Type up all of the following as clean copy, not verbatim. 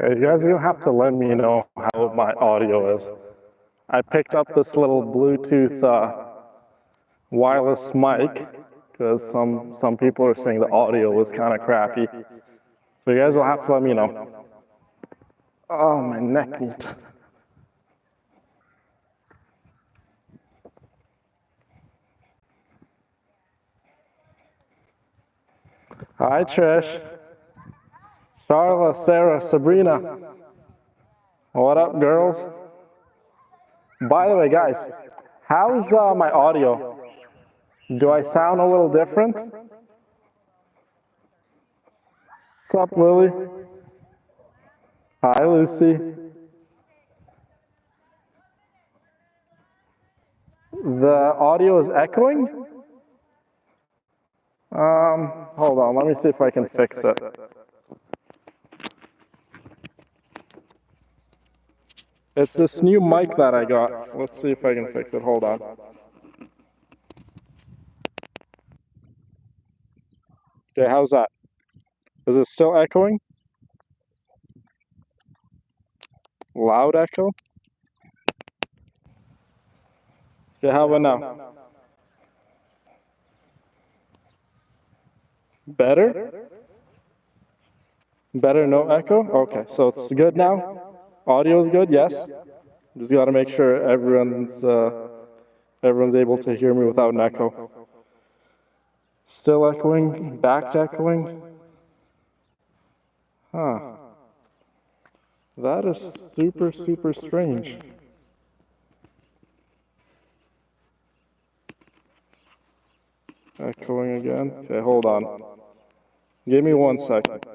Okay, you guys are gonna have to let me know how my audio is. I picked up this little Bluetooth wireless mic because some people are saying the audio was kind of crappy. So you guys will have to let me know. Oh, my neck meat. Hi, Trish. Charla, Sarah, Sabrina. What up, girls? By the way, guys, how's my audio? Do I sound a little different? What's up, Lily? Hi, Lucy. The audio is echoing? Hold on, let me see if I can fix it. It's this new mic that I got. Let's see if I can fix it. Hold on. Okay, how's that? Is it still echoing? Loud echo? Okay, how about now? Better? Better, no echo? Okay, so it's good now? Audio is good, yes? Just gotta make sure everyone's able to hear me without an echo. Still echoing? Back to echoing? Huh. That is super, super strange. Echoing again. Okay, hold on. Give me 1 second.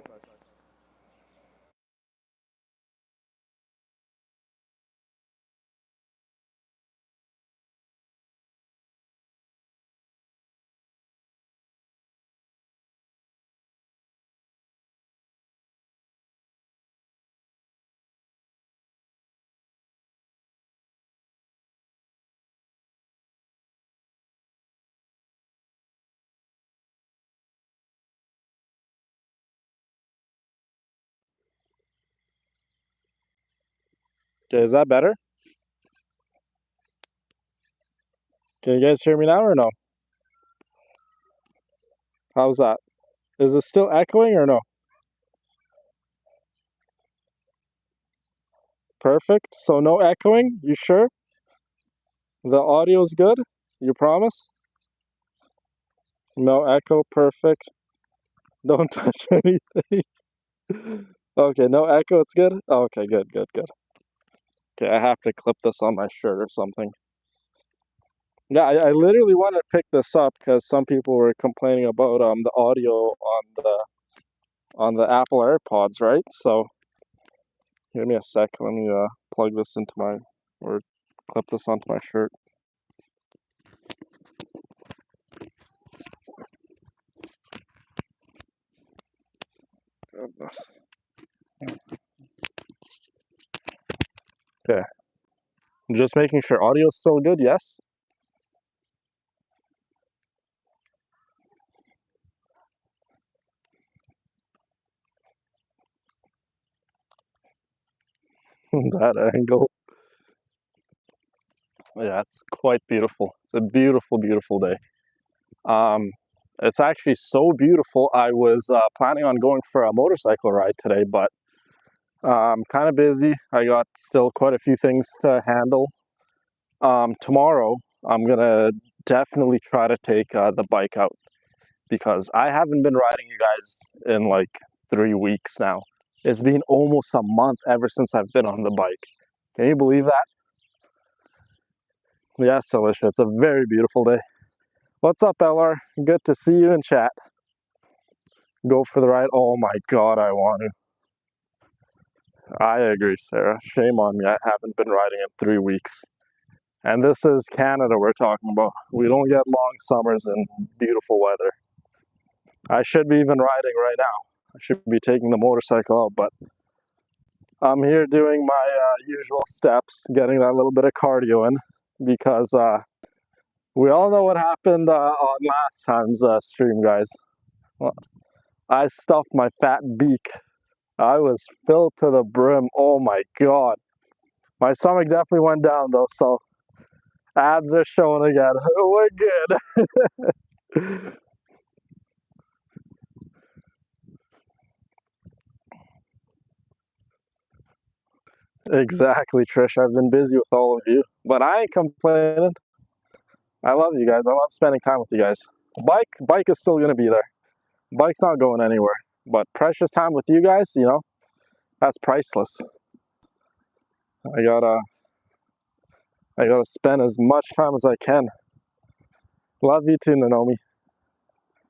Okay, is that better? Can you guys hear me now or no? How's that? Is it still echoing or no? Perfect. So no echoing? You sure? The audio's good? You promise? No echo, perfect. Don't touch anything. Okay, no echo, it's good? Okay, good, good, good. Okay, I have to clip this on my shirt or something. Yeah, I literally wanted to pick this up because some people were complaining about the audio on the Apple AirPods, right? So give me a sec. Let me plug this into my or clip this onto my shirt. Goodness. Okay. Just making sure audio's still good, yes? That angle. Yeah, it's quite beautiful. It's a beautiful, beautiful day. Um, it's actually so beautiful. I was planning on going for a motorcycle ride today, but I'm kind of busy. I got still quite a few things to handle. Tomorrow, I'm gonna definitely try to take the bike out because I haven't been riding you guys in like 3 weeks now. It's been almost a month ever since I've been on the bike. Can you believe that? Yes, Alicia, it's a very beautiful day. What's up, LR? Good to see you in chat. Go for the ride. Oh my God, I want to. I agree, Sarah. Shame on me. I haven't been riding in 3 weeks. And this is Canada we're talking about. We don't get long summers and beautiful weather. I should be even riding right now. I should be taking the motorcycle out, but I'm here doing my usual steps, getting that little bit of cardio in because we all know what happened on last time's stream, guys. Well, I stuffed my fat beak I was filled to the brim. Oh my God. My stomach definitely went down though, so abs are showing again. We're good. Exactly, Trish. I've been busy with all of you, but I ain't complaining. I love you guys. I love spending time with you guys. Bike is still gonna be there. Bike's not going anywhere. But precious time with you guys, that's priceless. I gotta I gotta spend as much time as I can. Love you too, Nanomi.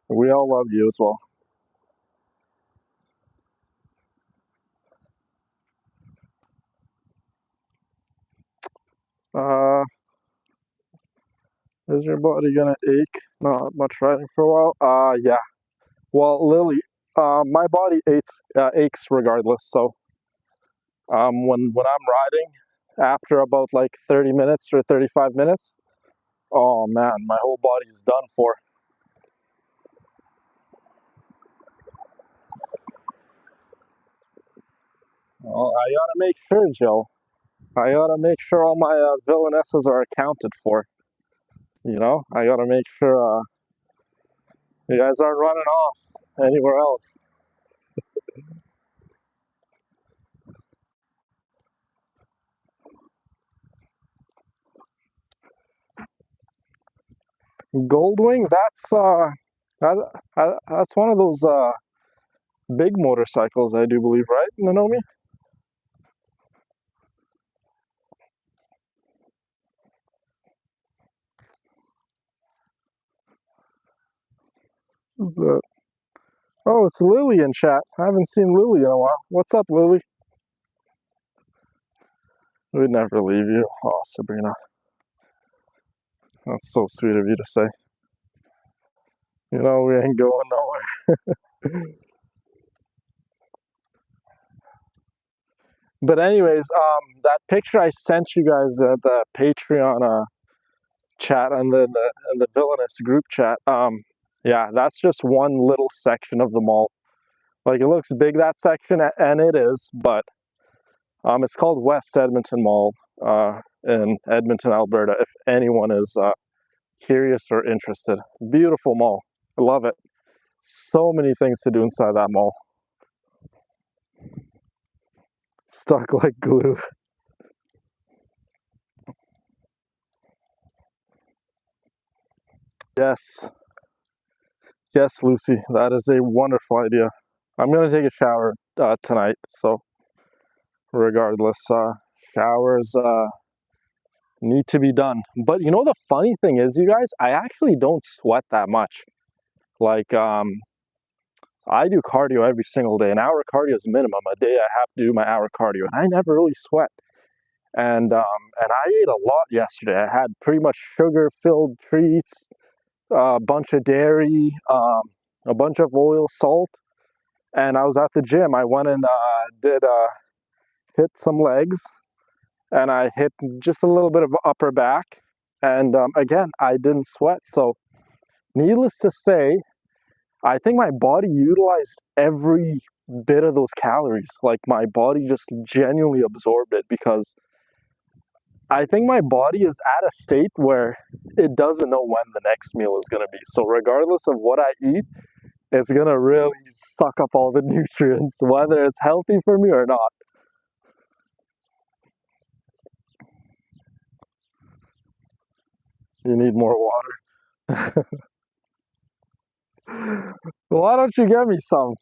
We all love you as well. Uh, is your body gonna ache? Not much riding for a while. Yeah. Well, Lily, my body aches regardless. So, when I'm riding, after about like 30 minutes or 35 minutes, oh man, my whole body's done for. Well, I gotta make sure, Joe. I gotta make sure all my villainesses are accounted for. I gotta make sure you guys aren't running off anywhere else. Goldwing, that's one of those big motorcycles, I do believe, right, Nanomi? Is that... Oh, it's Lily in chat. I haven't seen Lily in a while. What's up, Lily? We'd never leave you. Oh, Sabrina, that's so sweet of you to say. We ain't going nowhere. But anyways, that picture I sent you guys at the Patreon chat and the villainous group chat. Yeah, that's just one little section of the mall. Like, it looks big, that section, and it is, but it's called West Edmonton Mall in Edmonton, Alberta. If anyone is curious or interested, beautiful mall. I love it. So many things to do inside that mall. Stuck like glue. Yes, yes, Lucy, that is a wonderful idea. I'm gonna take a shower tonight, so regardless, showers need to be done. But the funny thing is, you guys, I actually don't sweat that much. Like, I do cardio every single day. An hour cardio is minimum. A day I have to do my hour cardio, and I never really sweat. And I ate a lot yesterday. I had pretty much sugar-filled treats, a bunch of dairy, a bunch of oil, salt, and I was at the gym. I went and did hit some legs, and I hit just a little bit of upper back. And again, I didn't sweat. So, needless to say, I think my body utilized every bit of those calories. Like, my body just genuinely absorbed it because I think my body is at a state where it doesn't know when the next meal is going to be. So, regardless of what I eat, it's going to really suck up all the nutrients, whether it's healthy for me or not. You need more water. Why don't you get me some?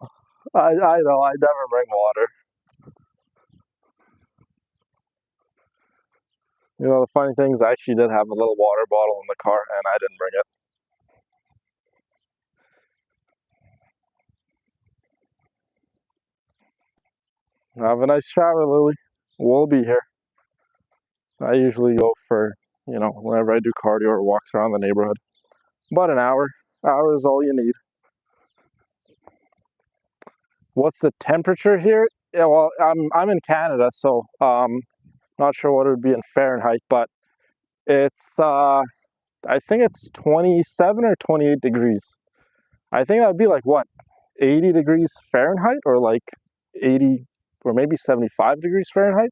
I know, I never bring water. The funny thing is, I actually did have a little water bottle in the car, and I didn't bring it. Have a nice shower, Lily. We'll be here. I usually go for, whenever I do cardio or walks around the neighborhood. About an hour. Hour is all you need. What's the temperature here? Yeah, well, I'm in Canada, so not sure what it would be in Fahrenheit, but it's I think it's 27 or 28 degrees. I think that would be like what, 80 degrees Fahrenheit or like 80 or maybe 75 degrees Fahrenheit,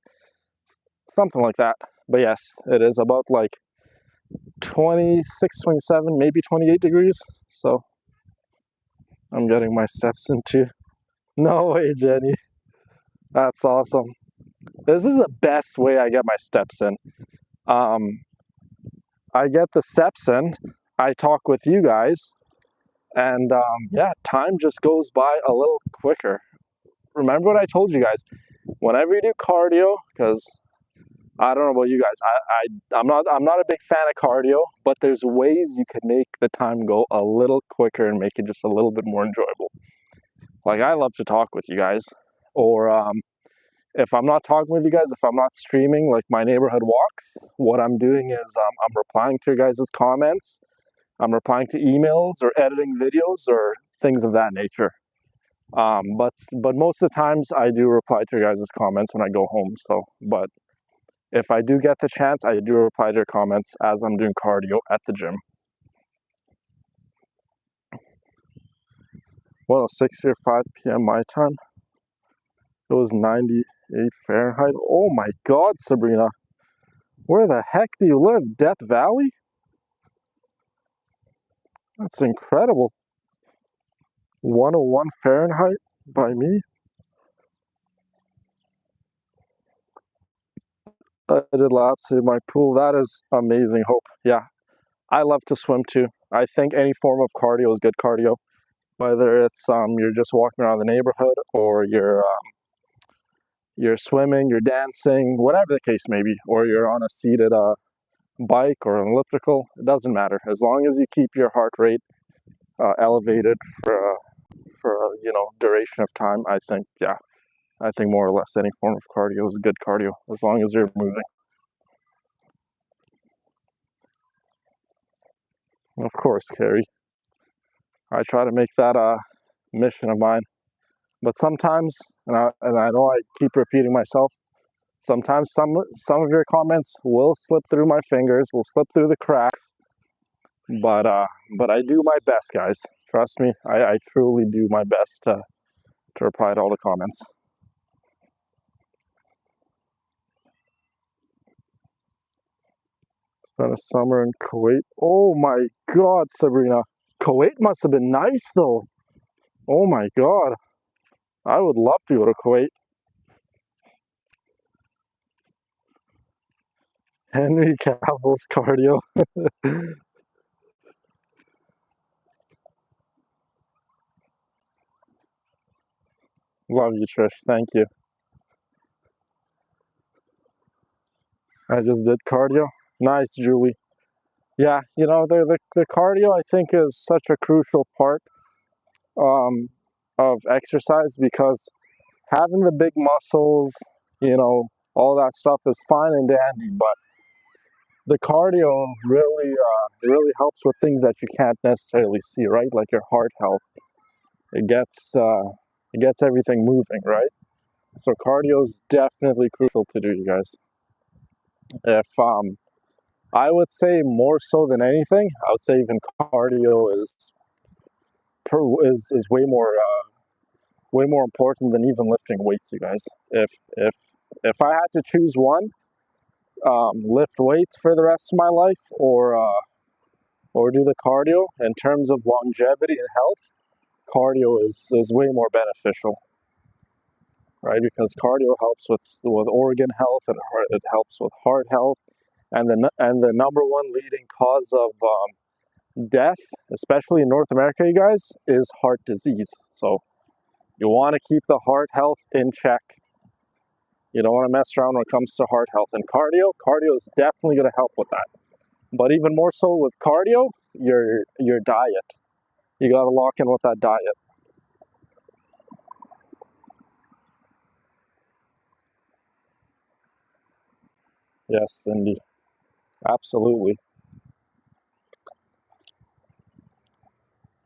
something like that. But yes, it is about like 26, 27, maybe 28 degrees. So I'm getting my steps into. No way, Jenny. That's awesome. This is the best way I get my steps in. I get the steps in, I talk with you guys, and yeah, time just goes by a little quicker. Remember what I told you guys, whenever you do cardio, because I don't know about you guys, I'm not a big fan of cardio, but there's ways you could make the time go a little quicker and make it just a little bit more enjoyable. Like, I love to talk with you guys, or if I'm not talking with you guys, if I'm not streaming like my neighborhood walks, what I'm doing is I'm replying to your guys' comments, I'm replying to emails or editing videos or things of that nature. But most of the times I do reply to your guys' comments when I go home. So, but if I do get the chance, I do reply to your comments as I'm doing cardio at the gym. Well, 6 or 5 p.m. my time. It was 98 Fahrenheit. Oh my God, Sabrina. Where the heck do you live? Death Valley? That's incredible. 101 Fahrenheit by me. I did laps in my pool. That is amazing, Hope. Yeah, I love to swim too. I think any form of cardio is good cardio. Whether it's you're just walking around the neighborhood or you're swimming, you're dancing, whatever the case may be, or you're on a seated bike or an elliptical, it doesn't matter. As long as you keep your heart rate elevated for duration of time, I think, yeah, I think more or less any form of cardio is good cardio, as long as you're moving. Of course, Carrie. I try to make that a mission of mine. But sometimes, and I know I keep repeating myself, sometimes some of your comments will slip through my fingers, will slip through the cracks. But I do my best, guys. Trust me, I truly do my best to reply to all the comments. Spent a summer in Kuwait. Oh my God, Sabrina. Kuwait must have been nice though. Oh my God. I would love to go to Kuwait. Henry Cavill's cardio. Love you, Trish. Thank you. I just did cardio. Nice, Julie. Yeah, the cardio I think is such a crucial part um, of exercise, because having the big muscles, all that stuff is fine and dandy, but the cardio really helps with things that you can't necessarily see, right? Like your heart health. It gets everything moving, right? So cardio is definitely crucial to do, you guys. If I would say more so than anything, I would say even cardio is way more important than even lifting weights, you guys. If I had to choose one, lift weights for the rest of my life, or do the cardio, in terms of longevity and health, cardio is way more beneficial, right? Because cardio helps with organ health, and it helps with heart health, and the number one leading cause of death, especially in North America, you guys, is heart disease. So you want to keep the heart health in check. You don't want to mess around when it comes to heart health. And cardio is definitely going to help with that. But even more so with cardio, your diet. You got to lock in with that diet. Yes, Cindy. Absolutely.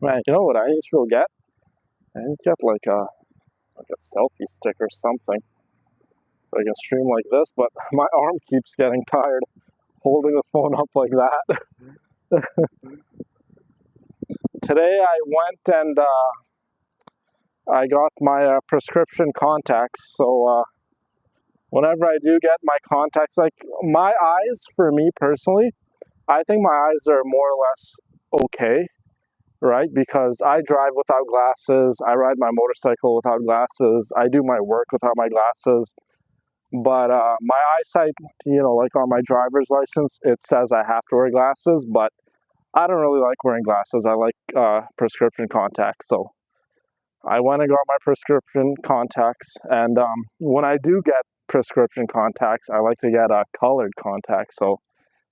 Man, you know what I need to go get? I need to get like a selfie stick or something, so I can stream like this, but my arm keeps getting tired holding the phone up like that. Today I went and I got my prescription contacts, so whenever I do get my contacts, like my eyes, for me personally, I think my eyes are more or less okay, right? Because I drive without glasses, I ride my motorcycle without glasses, I do my work without my glasses. But my eyesight, like on my driver's license, it says I have to wear glasses, but I don't really like wearing glasses. I like prescription contacts. So I went and got my prescription contacts. And when I do get prescription contacts, I like to get colored contacts. So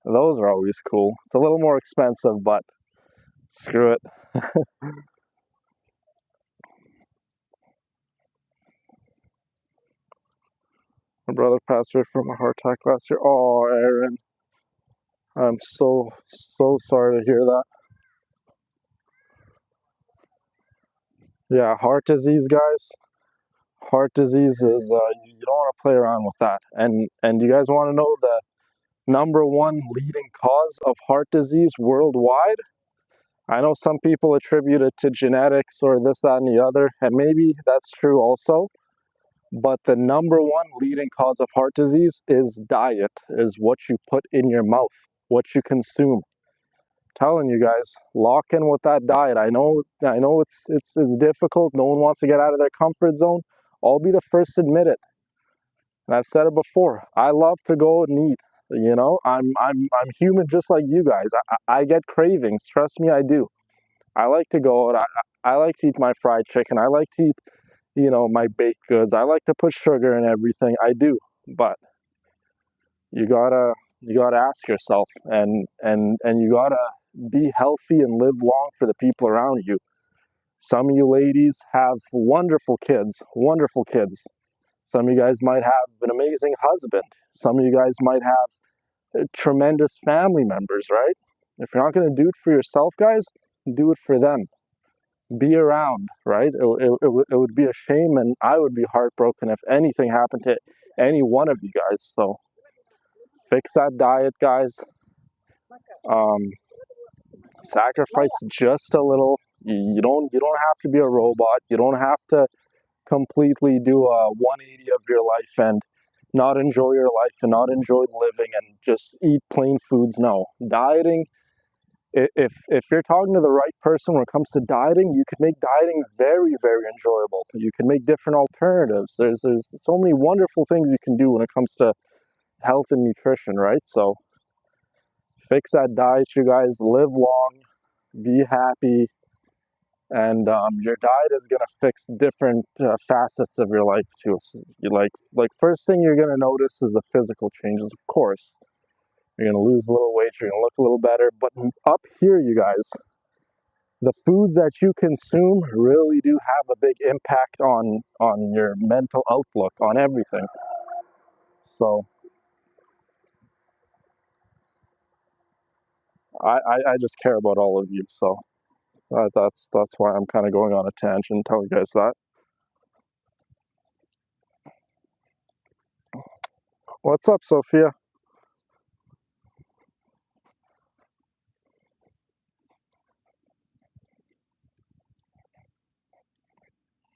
those are always cool. It's a little more expensive, but screw it. My brother passed away from a heart attack last year. Oh, Aaron, I'm so sorry to hear that. Yeah, heart disease, guys. Heart disease is you don't want to play around with that. And you guys want to know the number one leading cause of heart disease worldwide? I know some people attribute it to genetics or this, that, and the other, and maybe that's true also. But the number one leading cause of heart disease is diet, is what you put in your mouth, what you consume. Telling you guys, lock in with that diet. I know it's difficult. No one wants to get out of their comfort zone. I'll be the first to admit it. And I've said it before. I love to go and eat. I'm human just like you guys. I get cravings. Trust me, I do. I like to go and I like to eat my fried chicken. I like to eat, my baked goods. I like to put sugar in everything. I do. But you gotta ask yourself, and you gotta be healthy and live long for the people around you. Some of you ladies have wonderful kids, wonderful kids. Some of you guys might have an amazing husband. Some of you guys might have tremendous family members, right? If you're not going to do it for yourself, guys, do it for them. Be around, right? It would be a shame, and I would be heartbroken if anything happened to any one of you guys. So fix that diet, guys. Um, Sacrifice just a little. You don't have to be a robot. You don't have to completely do a 180 of your life and not enjoy your life and not enjoy living and just eat plain foods. No, dieting. If you're talking to the right person when it comes to dieting, you can make dieting very, very enjoyable. You can make different alternatives. There's so many wonderful things you can do when it comes to health and nutrition, right? So fix that diet, you guys. Live long, be happy, and your diet is gonna fix different facets of your life too. So like first thing you're gonna notice is the physical changes. Of course, you're gonna lose a little weight, you're gonna look a little better. But up here, you guys, the foods that you consume really do have a big impact on your mental outlook, on everything. So I just care about all of you. So that's why I'm kind of going on a tangent, telling you guys that. What's up, Sophia?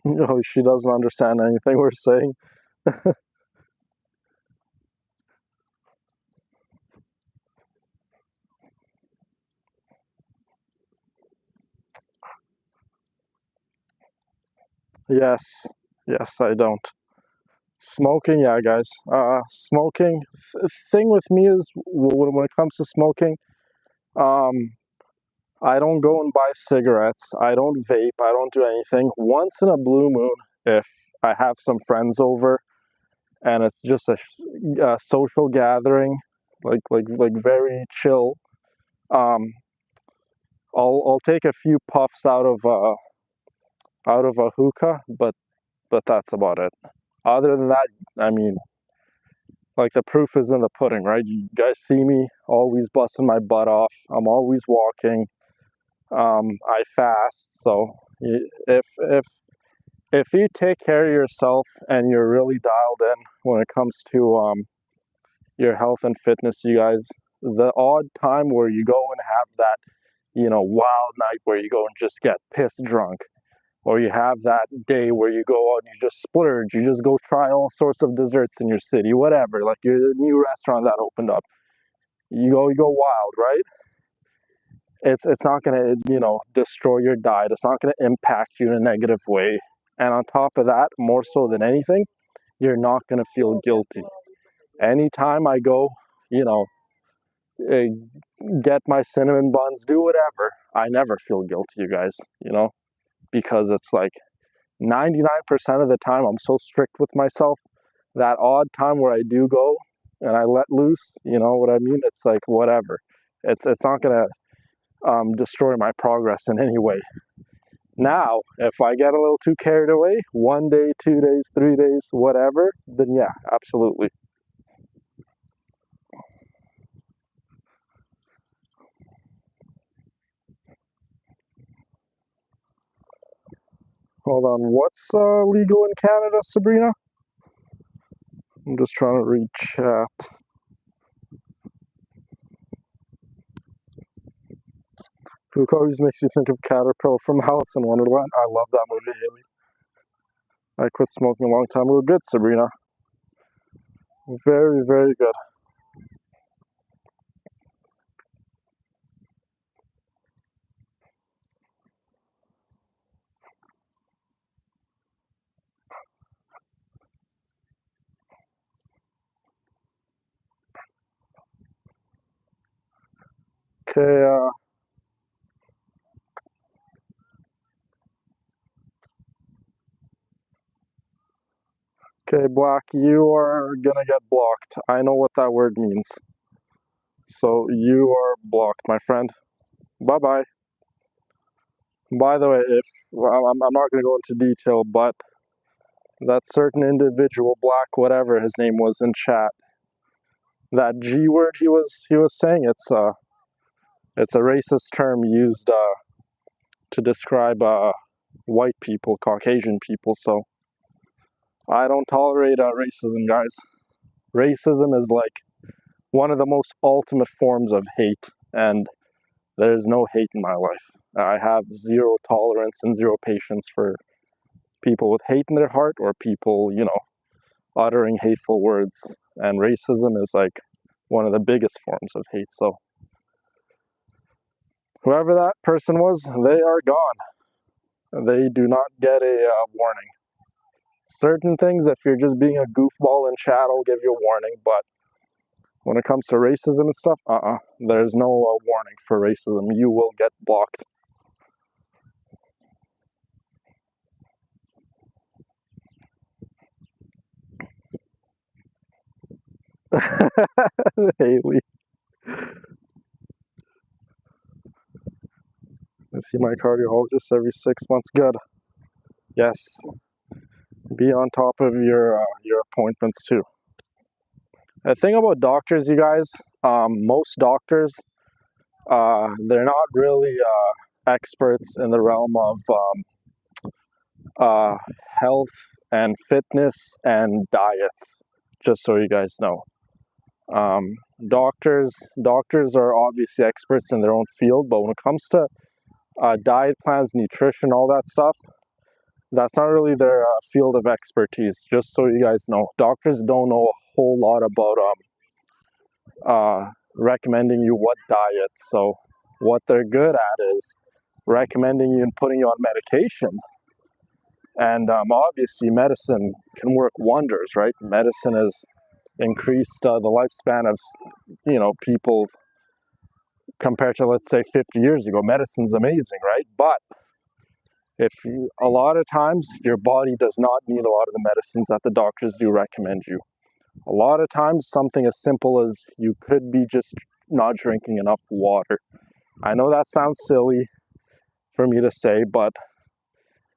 No, she doesn't understand anything we're saying. Yes, yes, I don't. Smoking, yeah, guys. Smoking. Thing with me is when it comes to smoking, um, I don't go and buy cigarettes. I don't vape. I don't do anything. Once in a blue moon, if I have some friends over and it's just a social gathering, like very chill, um, I'll take a few puffs out of a hookah, but that's about it. Other than that, I mean, like the proof is in the pudding, right? You guys see me always busting my butt off. I'm always walking. I fast. So if you take care of yourself and you're really dialed in when it comes to your health and fitness, you guys, the odd time where you go and have that, wild night where you go and just get piss drunk, Or you have that day where you go out and you just splurge, you just go try all sorts of desserts in your city, whatever, like your new restaurant that opened up. You go wild, right? It's not gonna, destroy your diet. It's not gonna impact you in a negative way. And on top of that, more so than anything, you're not gonna feel guilty. Anytime I go, you know, eh, get my cinnamon buns, do whatever, I never feel guilty, you guys, because it's like 99% of the time I'm so strict with myself. That odd time where I do go and I let loose, you know what I mean? It's like whatever. It's not gonna destroy my progress in any way. Now, if I get a little too carried away, 1 day, 2 days, 3 days, whatever, then yeah, absolutely. Hold on, what's legal in Canada, Sabrina? I'm just trying to read chat. Hook always makes you think of Caterpillar from Alice in Wonderland. I love that movie, Haley. I quit smoking a long time ago. Good, Sabrina. Very, very good. Okay, okay, Black, you are gonna get blocked. I know what that word means. So you are blocked, my friend. Bye-bye. By the way, if I'm not gonna go into detail, but that certain individual, Black, whatever his name was in chat, that G word he was saying, it's a racist term used to describe white people, Caucasian people. So I don't tolerate racism, guys. Racism is like one of the most ultimate forms of hate, and there's no hate in my life. I have zero tolerance and zero patience for people with hate in their heart or people, uttering hateful words. And racism is like one of the biggest forms of hate. So whoever that person was, they are gone. They do not get a warning. Certain things, if you're just being a goofball in chat, I'll give you a warning. But when it comes to racism and stuff, there's no warning for racism. You will get blocked. Haley. I see my cardiologist every 6 months. Good. Yes. Be on top of your appointments too. The thing about doctors, you guys, most doctors, they're not really experts in the realm of health and fitness and diets. Just so you guys know, um, doctors are obviously experts in their own field, but when it comes to diet plans, nutrition, all that stuff, that's not really their field of expertise. Just so you guys know, doctors don't know a whole lot about recommending you what diet. So what they're good at is recommending you and putting you on medication. And obviously, medicine can work wonders, right? Medicine has increased the lifespan of people compared to, let's say, 50 years ago. Medicine's amazing, right? But a lot of times your body does not need a lot of the medicines that the doctors do recommend you. A lot of times something as simple as you could be just not drinking enough water. I know that sounds silly for me to say, but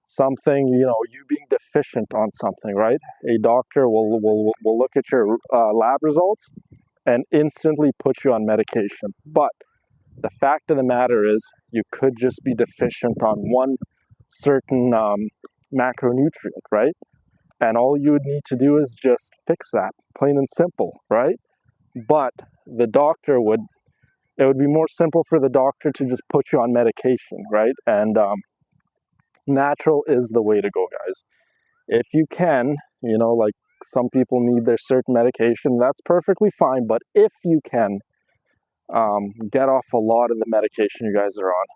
something, you being deficient on something, right? A doctor will look at your lab results and instantly put you on medication. But the fact of the matter is you could just be deficient on one certain macronutrient, right? And all you would need to do is just fix that, plain and simple, right? But the doctor it would be more simple for the doctor to just put you on medication, right? And Natural is the way to go, guys. If you can, like some people need their certain medication, that's perfectly fine. But if you can, get off a lot of the medication you guys are on.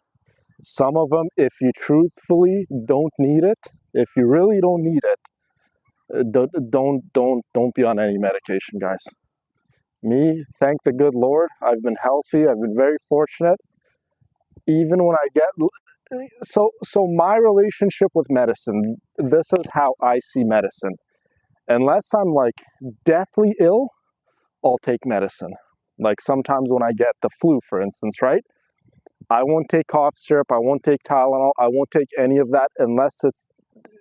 Some of them, if you truthfully don't need it, if you really don't need it, don't be on any medication, guys. Me, thank the good Lord, I've been healthy. I've been very fortunate. Even when I get so my relationship with medicine, this is how I see medicine. Unless I'm like deathly ill, I'll take medicine. Like sometimes when I get the flu, for instance, right? I won't take cough syrup, I won't take Tylenol, I won't take any of that unless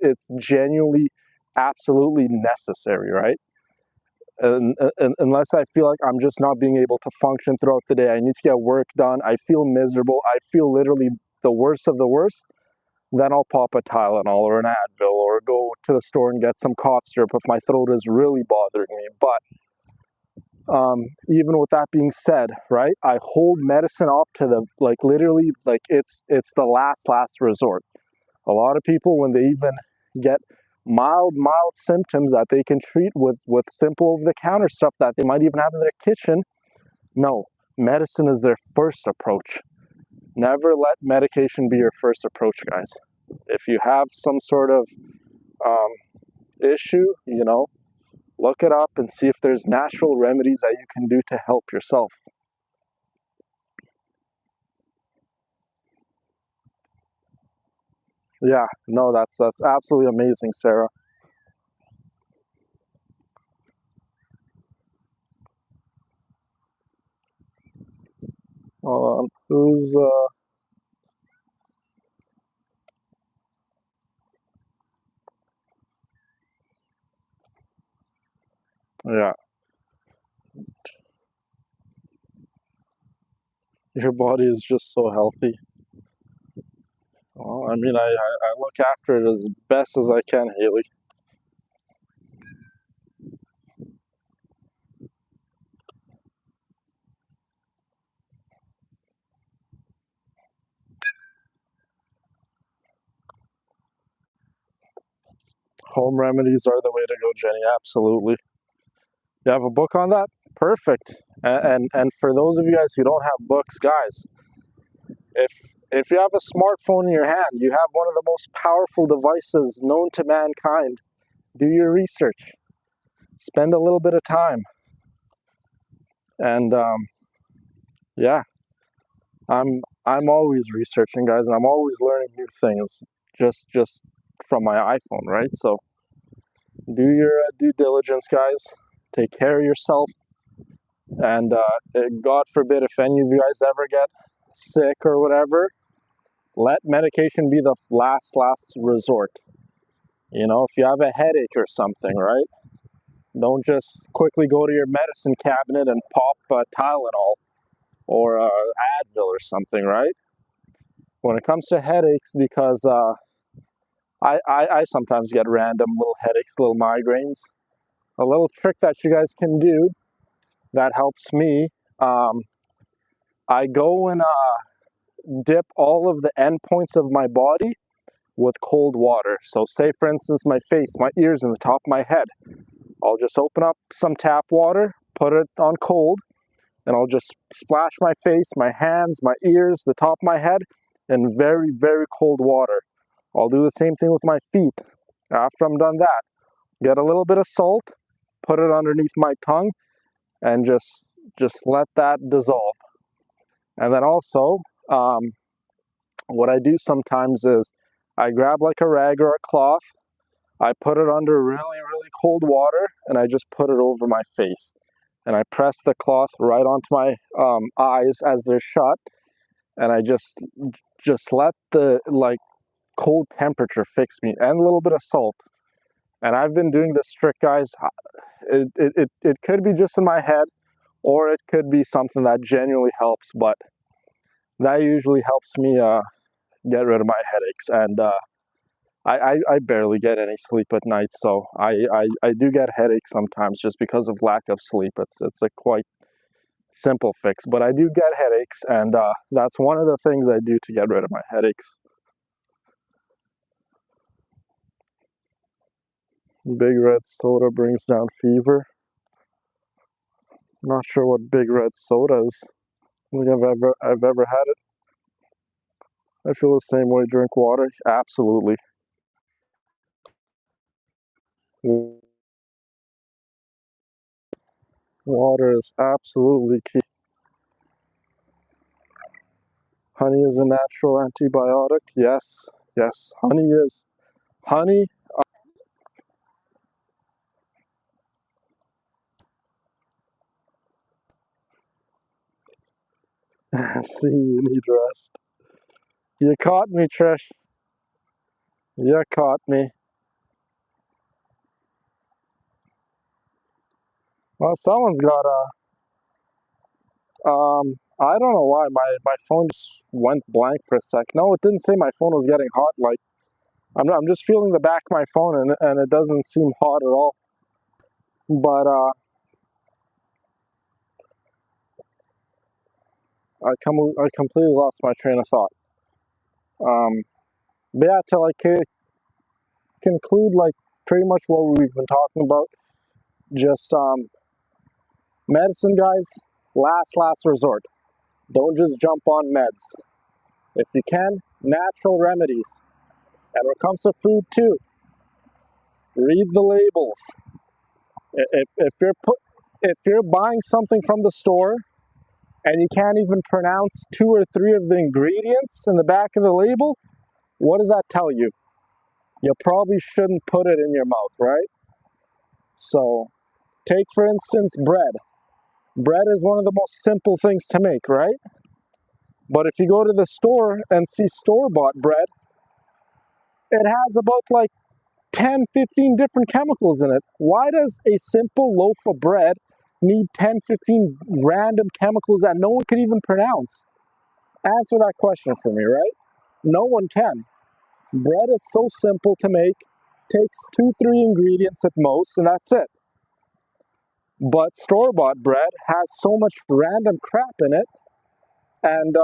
it's genuinely absolutely necessary, right? And unless I feel like I'm just not being able to function throughout the day, I need to get work done, I feel miserable, I feel literally the worst of the worst, then I'll pop a Tylenol or an Advil or go to the store and get some cough syrup if my throat is really bothering me. But even with that being said, right, I hold medicine up to the, like literally, like it's the last resort. A lot of people, when they even get mild symptoms that they can treat with simple over-the-counter stuff that they might even have in their kitchen, no, medicine is their first approach. Never let medication be your first approach, guys. If you have some sort of issue, look it up and see if there's natural remedies that you can do to help yourself. Yeah, no, that's absolutely amazing, Sarah. Who's yeah, your body is just so healthy. Well, I mean, I look after it as best as I can, Haley. Home remedies are the way to go, Jenny. Absolutely. You have a book on that? Perfect. And for those of you guys who don't have books, guys, if if you have a smartphone in your hand, you have one of the most powerful devices known to mankind. Do your research. Spend a little bit of time. And yeah, I'm always researching, guys, and I'm always learning new things just from my iPhone, right? So do your due diligence, guys. Take care of yourself, and God forbid if any of you guys ever get sick or whatever, let medication be the last resort. If you have a headache or something, right? Don't just quickly go to your medicine cabinet and pop Tylenol or Advil or something, right? When it comes to headaches, because I sometimes get random little headaches, little migraines. A little trick that you guys can do that helps me. Um, I go and dip all of the endpoints of my body with cold water. So say for instance my face, my ears, and the top of my head. I'll just open up some tap water, put it on cold, and I'll just splash my face, my hands, my ears, the top of my head in very, very cold water. I'll do the same thing with my feet. After I'm done that, get a little bit of salt, put it underneath my tongue, and just let that dissolve. And then also, what I do sometimes is I grab like a rag or a cloth, I put it under really, really cold water, and I just put it over my face. And I press the cloth right onto my eyes as they're shut, and I just let the like cold temperature fix me, and a little bit of salt. And I've been doing this trick, guys. It could be just in my head, or it could be something that genuinely helps, but that usually helps me get rid of my headaches. And I barely get any sleep at night, so I do get headaches sometimes just because of lack of sleep. It's a quite simple fix, but I do get headaches, and that's one of the things I do to get rid of my headaches. Big red soda brings down fever. Not sure what big red soda is. I don't think I've ever had it. I feel the same way. Drink water. Absolutely. Water is absolutely key. Honey is a natural antibiotic. Yes, yes. Honey is. Honey. See, you need rest. You caught me, Trish. You caught me. Well, someone's got a. I don't know why my phone just went blank for a sec. No, it didn't say my phone was getting hot. Like I'm just feeling the back of my phone and it doesn't seem hot at all. But I completely lost my train of thought. Um, but yeah, to like conclude like pretty much what we've been talking about. Just medicine, guys. Last resort. Don't just jump on meds. If you can, natural remedies. And when it comes to food too, read the labels. If you're buying something from the store and you can't even pronounce 2 or 3 of the ingredients in the back of the label, what does that tell you? You probably shouldn't put it in your mouth, right? So, take for instance bread. Bread is one of the most simple things to make, right? But if you go to the store and see store-bought bread, it has about like 10, 15 different chemicals in it. Why does a simple loaf of bread need 10, 15 random chemicals that no one can even pronounce? Answer that question for me, right? No one can. Bread is so simple to make, takes 2, 3 ingredients at most, and that's it. But store-bought bread has so much random crap in it, and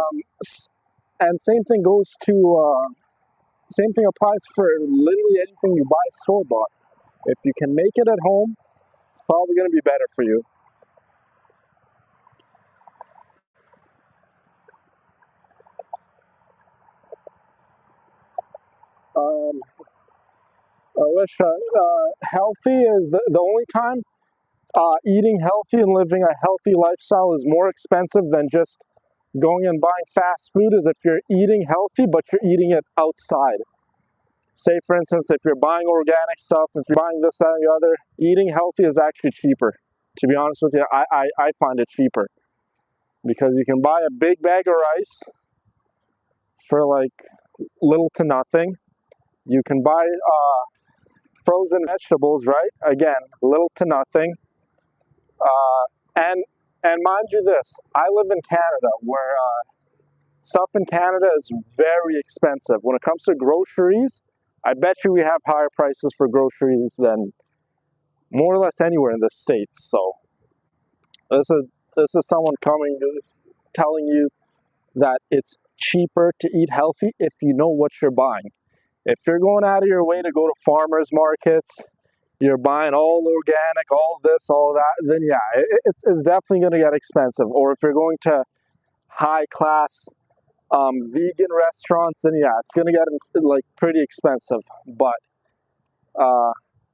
same thing goes to same thing applies for literally anything you buy store-bought. If you can make it at home, it's probably going to be better for you. Alicia, healthy is the only time eating healthy and living a healthy lifestyle is more expensive than just going and buying fast food is if you're eating healthy, but you're eating it outside. Say, for instance, if you're buying organic stuff, if you're buying this, that, and the other, eating healthy is actually cheaper. To be honest with you, I find it cheaper because you can buy a big bag of rice for like little to nothing. You can buy frozen vegetables, right? Again, little to nothing. And mind you this, I live in Canada where stuff in Canada is very expensive. When it comes to groceries, I bet you we have higher prices for groceries than more or less anywhere in the States. So this is someone coming telling you that it's cheaper to eat healthy if you know what you're buying. If you're going out of your way to go to farmers markets, you're buying all organic, all this, all that, then yeah, it's definitely going to get expensive. Or if you're going to high class vegan restaurants, then yeah, it's going to get like pretty expensive. But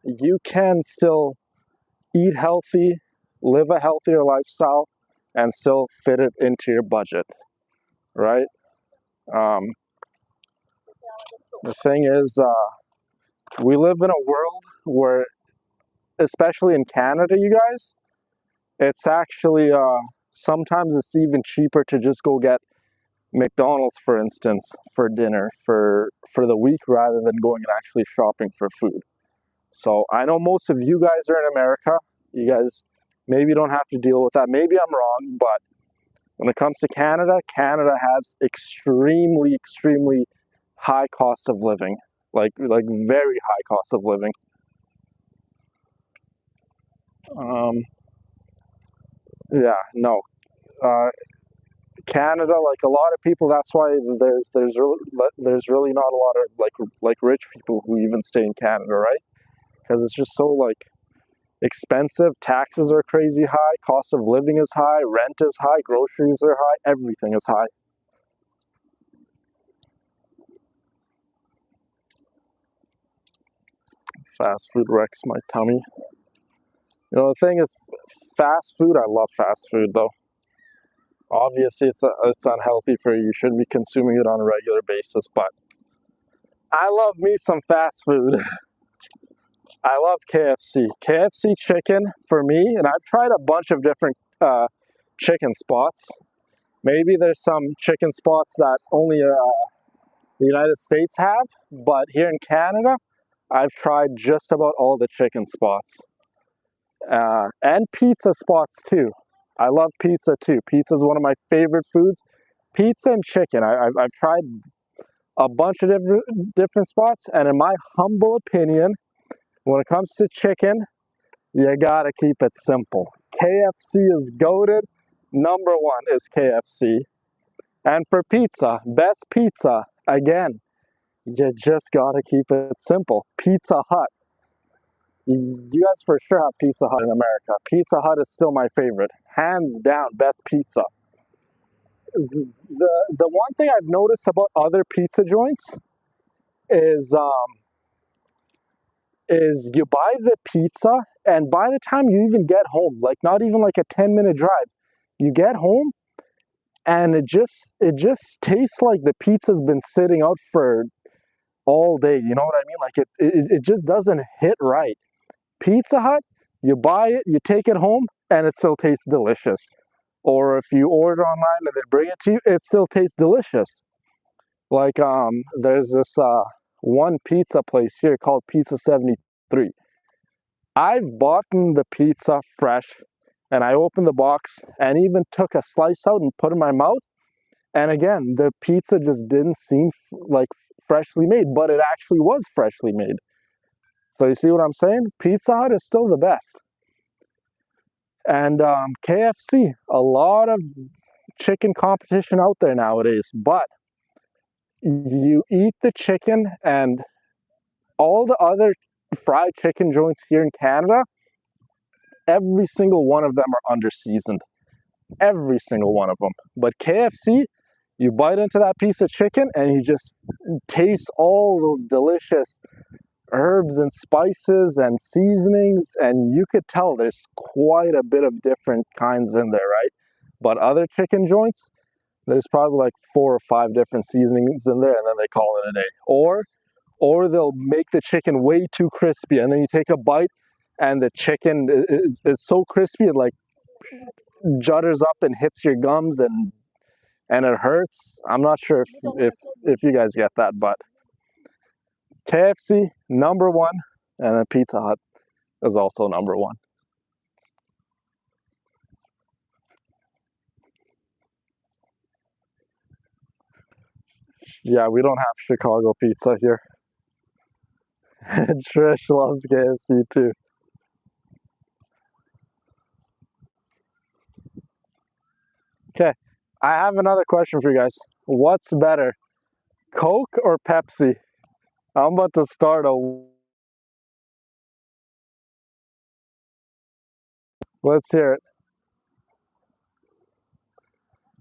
you can still eat healthy, live a healthier lifestyle, and still fit it into your budget, right? Um, the thing is, we live in a world where, especially in Canada, you guys, it's actually sometimes it's even cheaper to just go get McDonald's, for instance, for dinner for the week rather than going and actually shopping for food. So I know most of you guys are in America. You guys maybe don't have to deal with that. Maybe I'm wrong, but when it comes to Canada, Canada has extremely high cost of living, like very high cost of living. Um, yeah, no. Uh, Canada, like a lot of people, that's why there's really not a lot of like rich people who even stay in Canada, right? because it's just so like expensive. Taxes are crazy high, cost of living is high, rent is high, groceries are high, everything is high. Fast food wrecks my tummy. You know, the thing is, fast food, I love fast food though. Obviously, it's unhealthy for you. You shouldn't be consuming it on a regular basis, but I love me some fast food. I love KFC. KFC chicken for me, and I've tried a bunch of different chicken spots. Maybe there's some chicken spots that only the United States have, but here in Canada, I've tried just about all the chicken spots. And pizza spots too. I love pizza too. Pizza is one of my favorite foods. Pizza and chicken. I've tried a bunch of different spots, and in my humble opinion, when it comes to chicken, you gotta keep it simple. KFC is goated. Number one is KFC. And for pizza, best pizza, again, you just gotta keep it simple. Pizza Hut. You guys for sure have Pizza Hut in America. Pizza Hut is still my favorite. Hands down, best pizza. The one thing I've noticed about other pizza joints is you buy the pizza, and by the time you even get home, like not even like a 10-minute drive, you get home and it just tastes like the pizza's been sitting out for all day. You know what I mean? Like it just doesn't hit right. Pizza Hut, you buy it, you take it home, and it still tastes delicious. Or if you order online and they bring it to you, it still tastes delicious. Like there's this one pizza place here called Pizza 73. I've bought the pizza fresh, and I opened the box and even took a slice out and put it in my mouth. And again, the pizza just didn't seem like freshly made, but it actually was freshly made. So you see what I'm saying? Pizza Hut is still the best. And KFC, a lot of chicken competition out there nowadays, but you eat the chicken, and all the other fried chicken joints here in Canada, every single one of them are under seasoned. Every single one of them. But KFC, you bite into that piece of chicken and you just taste all those delicious herbs and spices and seasonings, and you could tell there's quite a bit of different kinds in there, right? But other chicken joints, there's probably like 4 or 5 different seasonings in there, and then they call it a day. Or they'll make the chicken way too crispy, and then you take a bite and the chicken is so crispy it like judders up and hits your gums, and it hurts. I'm not sure if you guys get that, but KFC number one, and then Pizza Hut is also number one. Yeah, we don't have Chicago pizza here. Trish loves KFC too. Okay, I have another question for you guys. What's better, Coke or Pepsi? I'm about to start a... Let's hear it.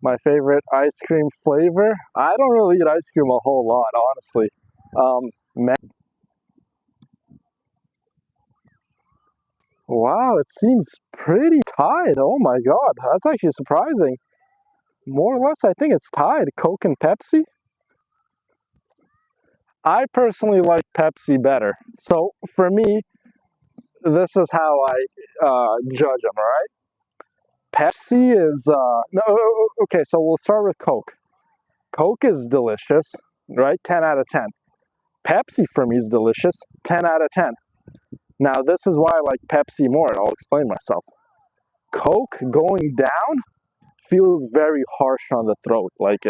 My favorite ice cream flavor? I don't really eat ice cream a whole lot, honestly. Man. Wow, it seems pretty tied. Oh my God, that's actually surprising. More or less, I think it's tied. Coke and Pepsi? I personally like Pepsi better. So for me, this is how I judge them, all right? Pepsi is, no, okay, so we'll start with Coke. Coke is delicious, right? 10 out of 10. Pepsi for me is delicious, 10 out of 10. Now, this is why I like Pepsi more, and I'll explain myself. Coke going down feels very harsh on the throat. Like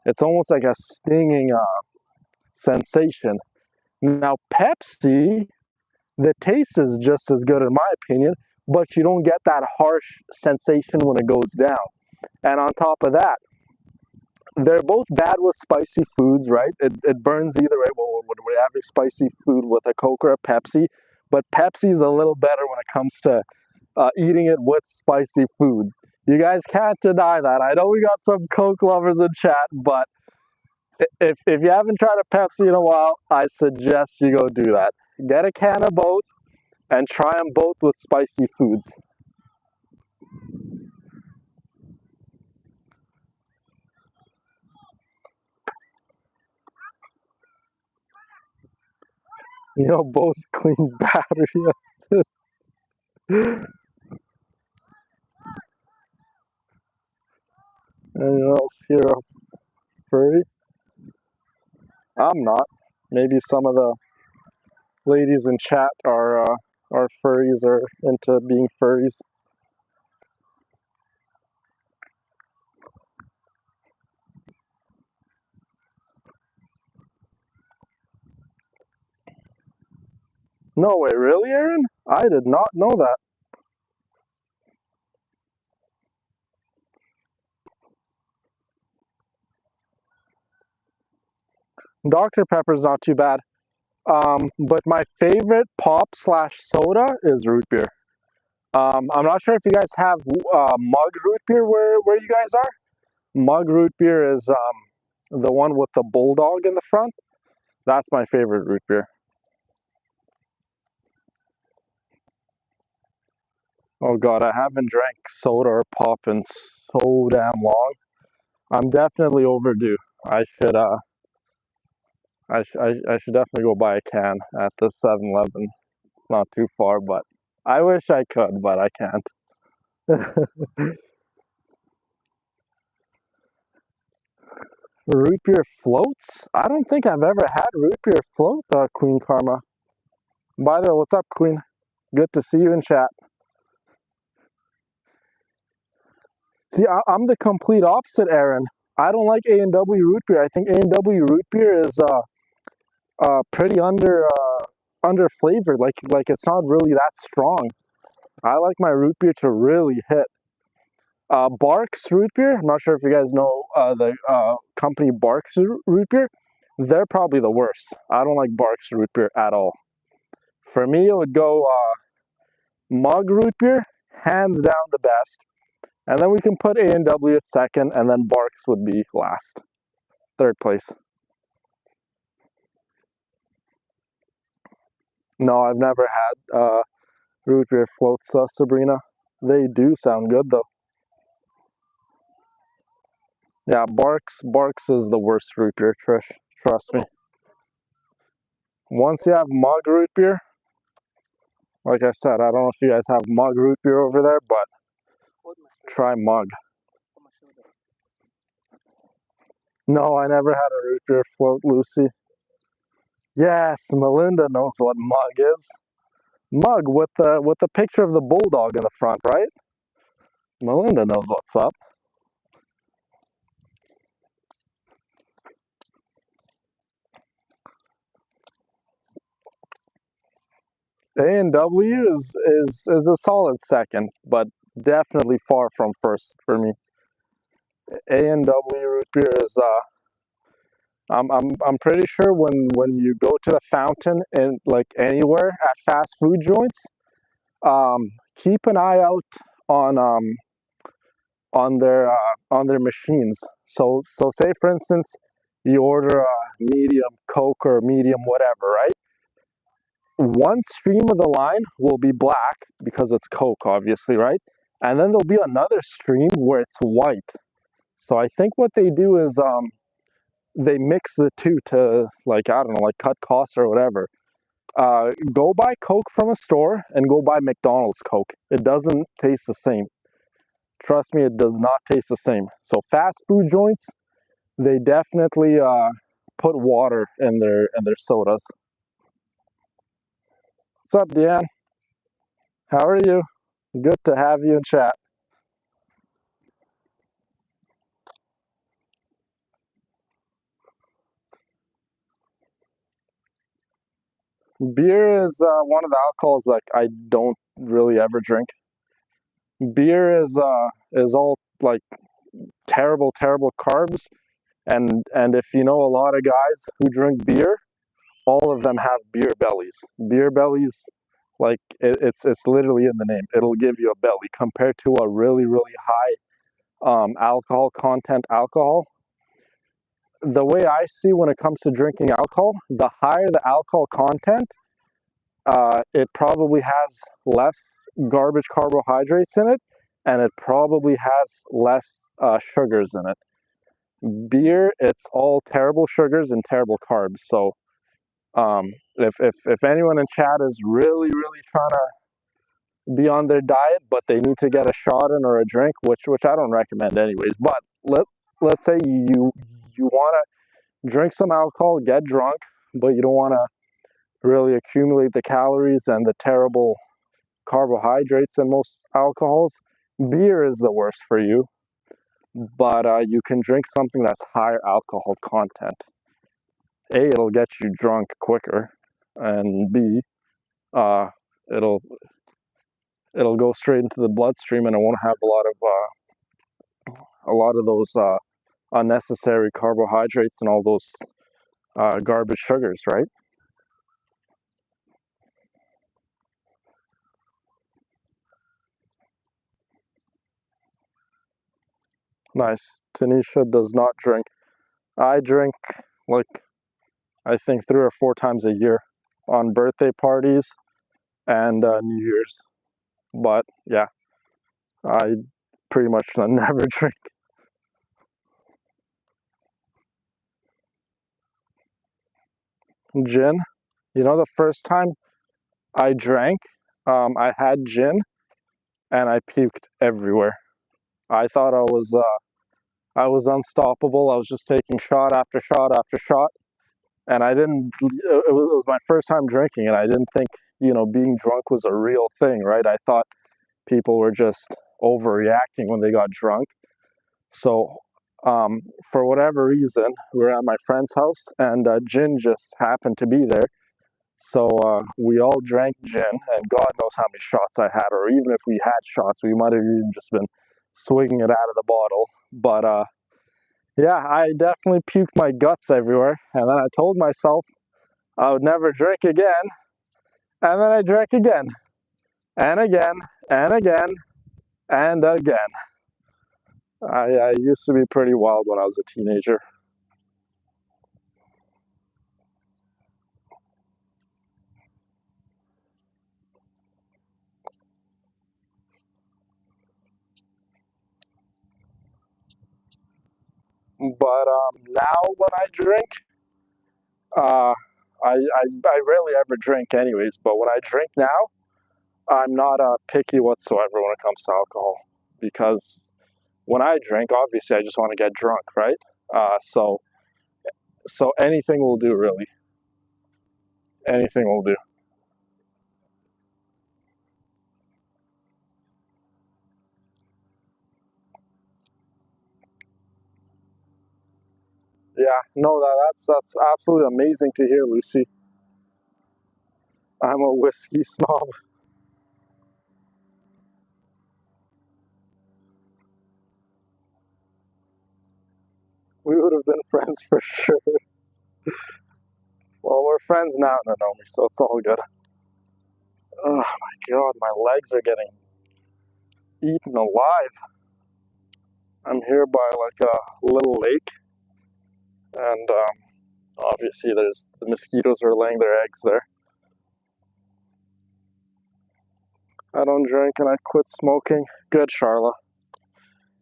it's almost like a stinging sensation. Now, Pepsi, the taste is just as good in my opinion, but you don't get that harsh sensation when it goes down. And on top of that, they're both bad with spicy foods, right? It burns either way when we're having spicy food with a Coke or a Pepsi. but Pepsi's a little better when it comes to eating it with spicy food. You guys can't deny that. I know we got some Coke lovers in chat, but if you haven't tried a Pepsi in a while, I suggest you go do that. Get a can of both and try them both with spicy foods. You know, both clean battery. Anyone else here a furry? I'm not. Maybe some of the ladies in chat are furries or into being furries. No way, really, Aaron? I did not know that. Dr. Pepper's not too bad. But my favorite pop slash soda is root beer. I'm not sure if you guys have mug root beer where you guys are. Mug root beer is the one with the bulldog in the front. That's my favorite root beer. Oh God, I haven't drank soda or pop in so damn long. I'm definitely overdue. I should I should definitely go buy a can at the 7-Eleven. It's not too far, but I wish I could, but I can't. Root beer floats? I don't think I've ever had root beer float, Queen Karma. By the way, what's up, Queen? Good to see you in chat. See, I'm the complete opposite, Aaron. I don't like A&W root beer. I think A&W root beer is pretty under flavored. Like it's not really that strong. I like my root beer to really hit. Barks root beer. I'm not sure if you guys know the company Barks root beer. They're probably the worst. I don't like Barks root beer at all. For me, it would go mug root beer, hands down the best. And then we can put A&W at second, and then Barks would be last. Third place. No, I've never had root beer floats, Sabrina. They do sound good, though. Yeah, Barks is the worst root beer, Trish. Trust me. Once you have mug root beer, like I said, I don't know if you guys have mug root beer over there, but try mug. No, I never had a root beer float, Lucy. Yes, Melinda knows what mug is. Mug with the picture of the bulldog in the front, right? Melinda knows what's up. A&W is a solid second, but definitely far from first for me. A&W root beer is I'm pretty sure when you go to the fountain and like anywhere at fast food joints, keep an eye out on on their machines. So say for instance you order a medium Coke or medium whatever, right? One stream of the line will be black because it's Coke, obviously, right? And then there'll be another stream where it's white. So I think what they do is they mix the two to, like, I don't know, like cut costs or whatever. Go buy Coke from a store and go buy McDonald's Coke. It doesn't taste the same. Trust me, it does not taste the same. So fast food joints, they definitely put water in their sodas. What's up, Deanne? How are you? Good to have you in chat. Beer is one of the alcohols that I don't really ever drink. Beer is all like terrible carbs, and if you know a lot of guys who drink beer, all of them have beer bellies. Beer bellies Like it's literally in the name. It'll give you a belly compared to a really high alcohol content alcohol. The way I see when it comes to drinking alcohol, the higher the alcohol content, it probably has less garbage carbohydrates in it, and it probably has less sugars in it. Beer, it's all terrible sugars and terrible carbs. So if anyone in chat is really trying to be on their diet, but they need to get a shot in or a drink, which I don't recommend anyways. But let's say you want to drink some alcohol, get drunk, but you don't want to really accumulate the calories and the terrible carbohydrates in most alcohols. Beer is the worst for you, but you can drink something that's higher alcohol content. A, it'll get you drunk quicker, and B, it'll go straight into the bloodstream, and it won't have a lot of those unnecessary carbohydrates and all those garbage sugars, right? Nice. Tanisha does not drink. I drink like I think 3 or 4 times a year on birthday parties and New Year's. But yeah, I pretty much never drink. Gin. You know, the first time I drank, I had gin and I puked everywhere. I thought I was unstoppable. I was just taking shot after shot after shot, and I didn't. It was my first time drinking, and I didn't think being drunk was a real thing, right? I thought people were just overreacting when they got drunk. So, for whatever reason, we were at my friend's house, and gin just happened to be there. So we all drank gin, and God knows how many shots I had, or even if we had shots, we might have even just been swinging it out of the bottle. But yeah, I definitely puked my guts everywhere, and then I told myself I would never drink again, and then I drank again, and again, and again, and again. I used to be pretty wild when I was a teenager. But now when I drink, I rarely ever drink anyways, but when I drink now, I'm not picky whatsoever when it comes to alcohol, because when I drink, obviously I just want to get drunk, right? So anything will do, really. Anything will do. Yeah, no, that's absolutely amazing to hear, Lucy. I'm a whiskey snob. We would have been friends for sure. Well, we're friends now, Naomi, so it's all good. Oh my God, my legs are getting eaten alive. I'm here by like a little lake, and obviously there's the mosquitoes are laying their eggs there. I don't drink and I quit smoking. Good, Charla.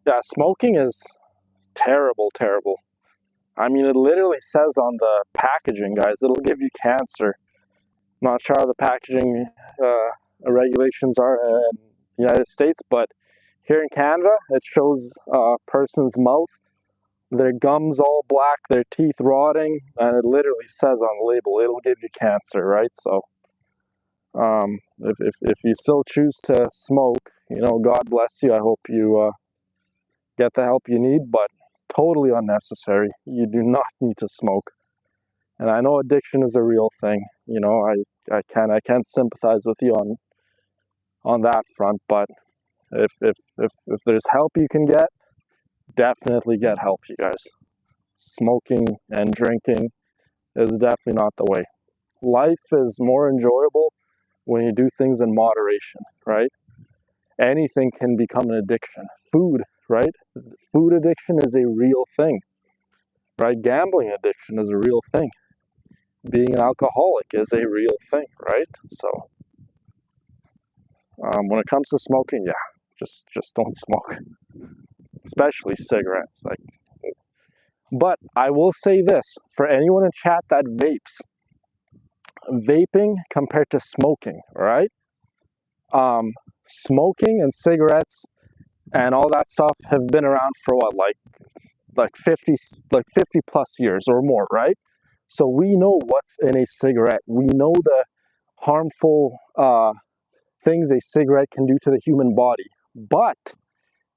Yeah, smoking is terrible, terrible. I mean, it literally says on the packaging, guys, it'll give you cancer. Not sure how the packaging regulations are in the United States, but here in Canada, it shows a person's mouth, their gums all black, their teeth rotting, and it literally says on the label, it'll give you cancer, right? So, if you still choose to smoke, God bless you. I hope you get the help you need, but totally unnecessary. You do not need to smoke. And I know addiction is a real thing. I can sympathize with you on that front, but if there's help you can get, definitely get help, you guys. Smoking and drinking is definitely not the way. Life is more enjoyable when you do things in moderation, right? Anything can become an addiction. Food, right? Food addiction is a real thing, right? Gambling addiction is a real thing. Being an alcoholic is a real thing, right? So when it comes to smoking, yeah, just don't smoke, especially cigarettes. Like, but I will say this for anyone in chat that vapes, vaping compared to smoking, right? Smoking and cigarettes and all that stuff have been around for what, like 50 plus years or more, right? So we know what's in a cigarette. We know the harmful things a cigarette can do to the human body. But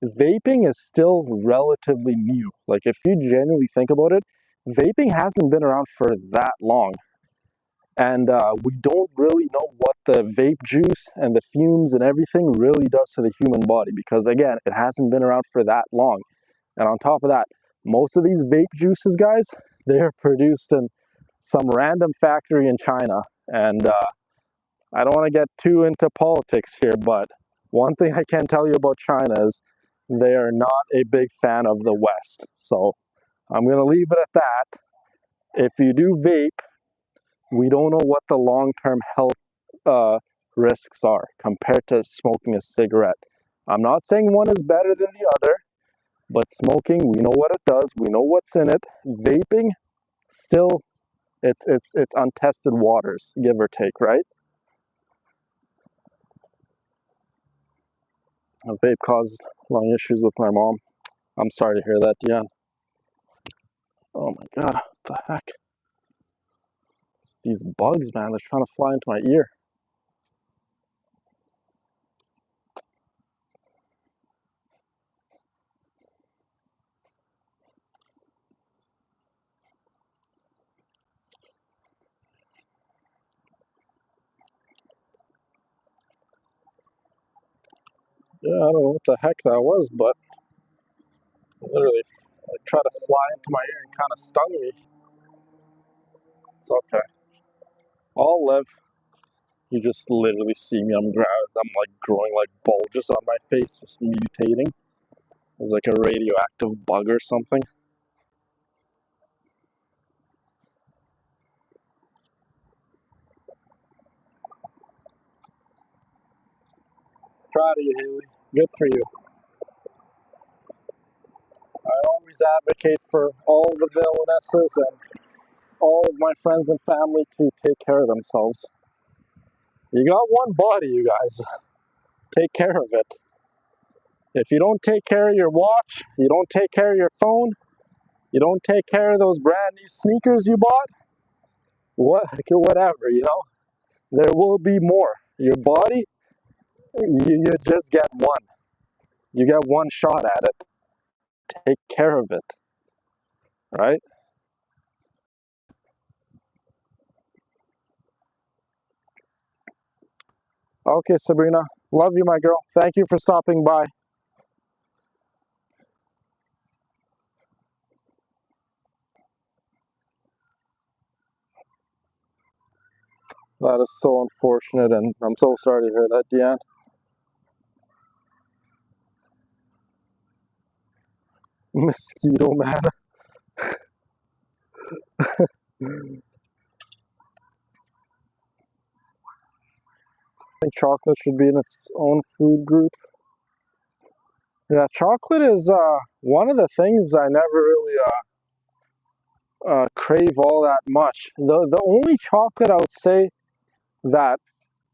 vaping is still relatively new. Like, if you genuinely think about it, vaping hasn't been around for that long. And we don't really know what the vape juice and the fumes and everything really does to the human body, because again, it hasn't been around for that long. And on top of that, most of these vape juices, guys, they're produced in some random factory in China. And I don't want to get too into politics here, but one thing I can tell you about China is they are not a big fan of the West. So I'm going to leave it at that. If you do vape, we don't know what the long-term health risks are compared to smoking a cigarette. I'm not saying one is better than the other, but smoking, we know what it does, we know what's in it. Vaping, still, it's untested waters, give or take, right? A vape caused lung issues with my mom. I'm sorry to hear that, Dion. Oh my god, what the heck? These bugs, man, they're trying to fly into my ear. Yeah, I don't know what the heck that was, but literally tried to fly into my ear and kind of stung me. It's okay. I'll live. You just literally see me. I'm like growing like bulges on my face, just mutating. It's like a radioactive bug or something. Proud of you, Haley. Good for you. I always advocate for all the villainesses and all of my friends and family to take care of themselves. You got one body, you guys. Take care of it. If you don't take care of your watch, you don't take care of your phone, you don't take care of those brand new sneakers you bought, whatever, you know, there will be more. Your body, you just get one. You get one shot at it. Take care of it, right? Okay, Sabrina. Love you, my girl. Thank you for stopping by. That is so unfortunate, and I'm so sorry to hear that, Deanne. Mosquito man. I think chocolate should be in its own food group. Yeah, chocolate is one of the things I never really crave all that much. The only chocolate I would say that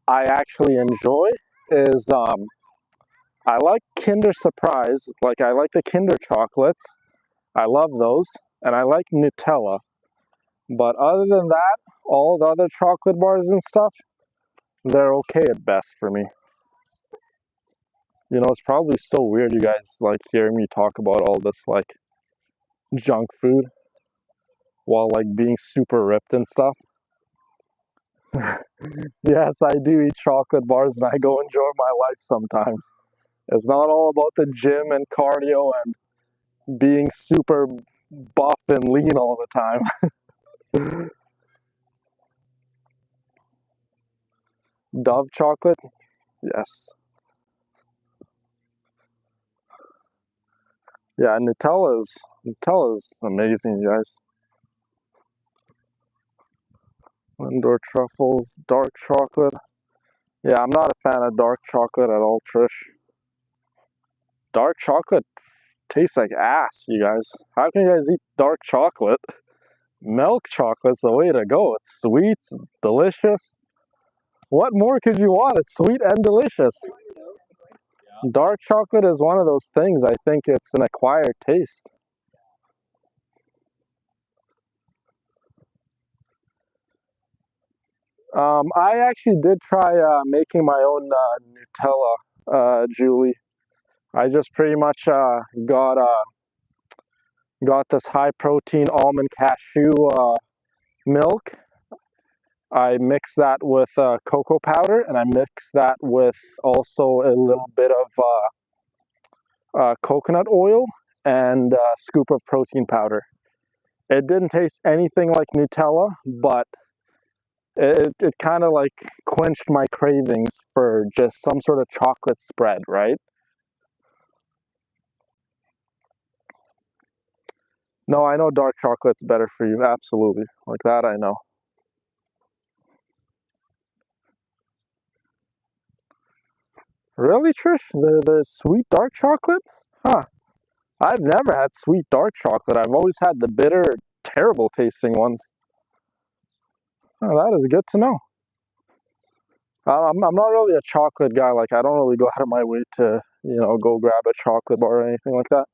I actually enjoy is I like Kinder Surprise. Like, I like the Kinder chocolates. I love those, and I like Nutella. But other than that, all the other chocolate bars and stuff, they're okay at best for me. You know, it's probably so weird you guys like hearing me talk about all this like junk food while like being super ripped and stuff. Yes, I do eat chocolate bars and I go enjoy my life sometimes. It's not all about the gym and cardio and being super buff and lean all the time. Dove chocolate? Yes. Yeah, Nutella's amazing, you guys. Indoor truffles, dark chocolate. Yeah, I'm not a fan of dark chocolate at all, Trish. Dark chocolate tastes like ass, you guys. How can you guys eat dark chocolate? Milk chocolate's the way to go. It's sweet, delicious. What more could you want? It's sweet and delicious. Dark chocolate is one of those things, I think it's an acquired taste. I actually did try making my own Nutella, Julie. I just pretty much got this high protein almond cashew milk. I mix that with cocoa powder, and I mix that with also a little bit of coconut oil and a scoop of protein powder. It didn't taste anything like Nutella, but it kind of like quenched my cravings for just some sort of chocolate spread, right? No, I know dark chocolate's better for you, absolutely. Like that, I know. Really, Trish? The sweet dark chocolate? Huh. I've never had sweet dark chocolate. I've always had the bitter, terrible tasting ones. Oh, that is good to know. I'm not really a chocolate guy. Like, I don't really go out of my way to, go grab a chocolate bar or anything like that.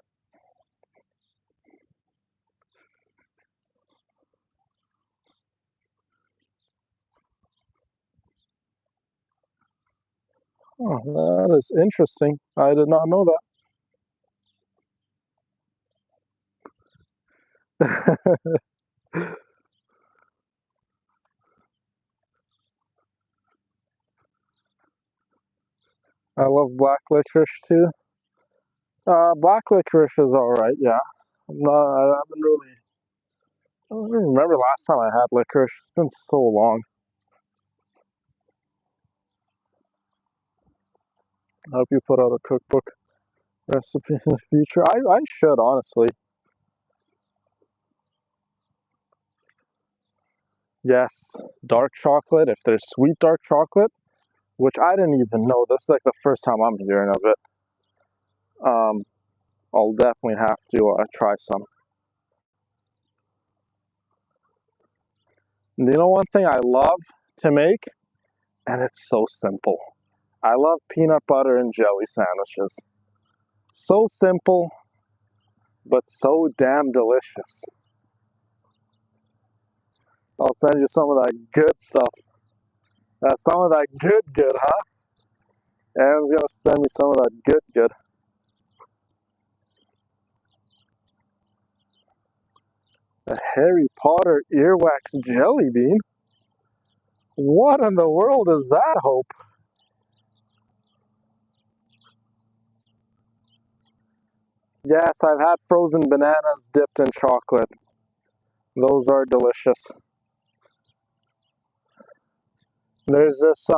Oh, that is interesting. I did not know that. I love black licorice too. Black licorice is all right. Yeah, I haven't really. I don't even remember last time I had licorice. It's been so long. I hope you put out a cookbook recipe in the future. I should honestly. Yes, dark chocolate. If there's sweet dark chocolate, which I didn't even know. This is like the first time I'm hearing of it. Um, I'll definitely have to try some. And you know one thing I love to make, and it's so simple. I love peanut butter and jelly sandwiches. So simple, but so damn delicious. I'll send you some of that good stuff. Some of that good, huh? Aaron's gonna send me some of that good. A Harry Potter earwax jelly bean? What in the world is that, Hope? Yes, I've had frozen bananas dipped in chocolate. Those are delicious. There's this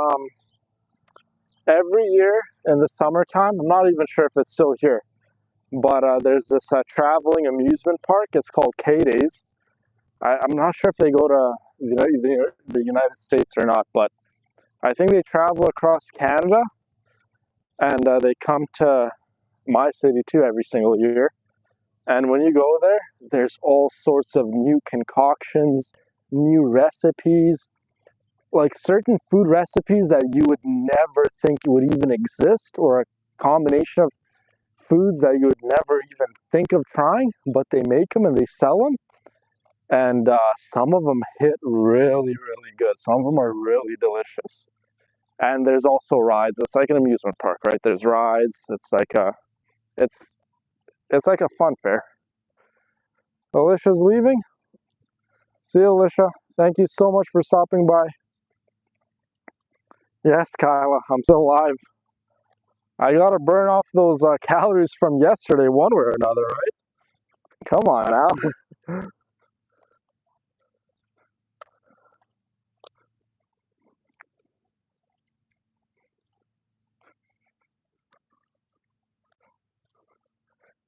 every year in the summertime. I'm not even sure if it's still here, but there's this traveling amusement park. It's called K-Days. I'm not sure if they go to the United States or not, but I think they travel across Canada, and they come to my city too every single year. And when you go there, there's all sorts of new concoctions, new recipes, like certain food recipes that you would never think would even exist, or a combination of foods that you would never even think of trying, but they make them and they sell them. And some of them hit really, really good. Some of them are really delicious. And there's also rides. It's like an amusement park, right? There's rides. It's it's like a fun fair. Alicia's leaving. See you, Alicia. Thank you so much for stopping by. Yes, Kyla, I'm still alive. I gotta burn off those calories from yesterday, one way or another, right? Come on now.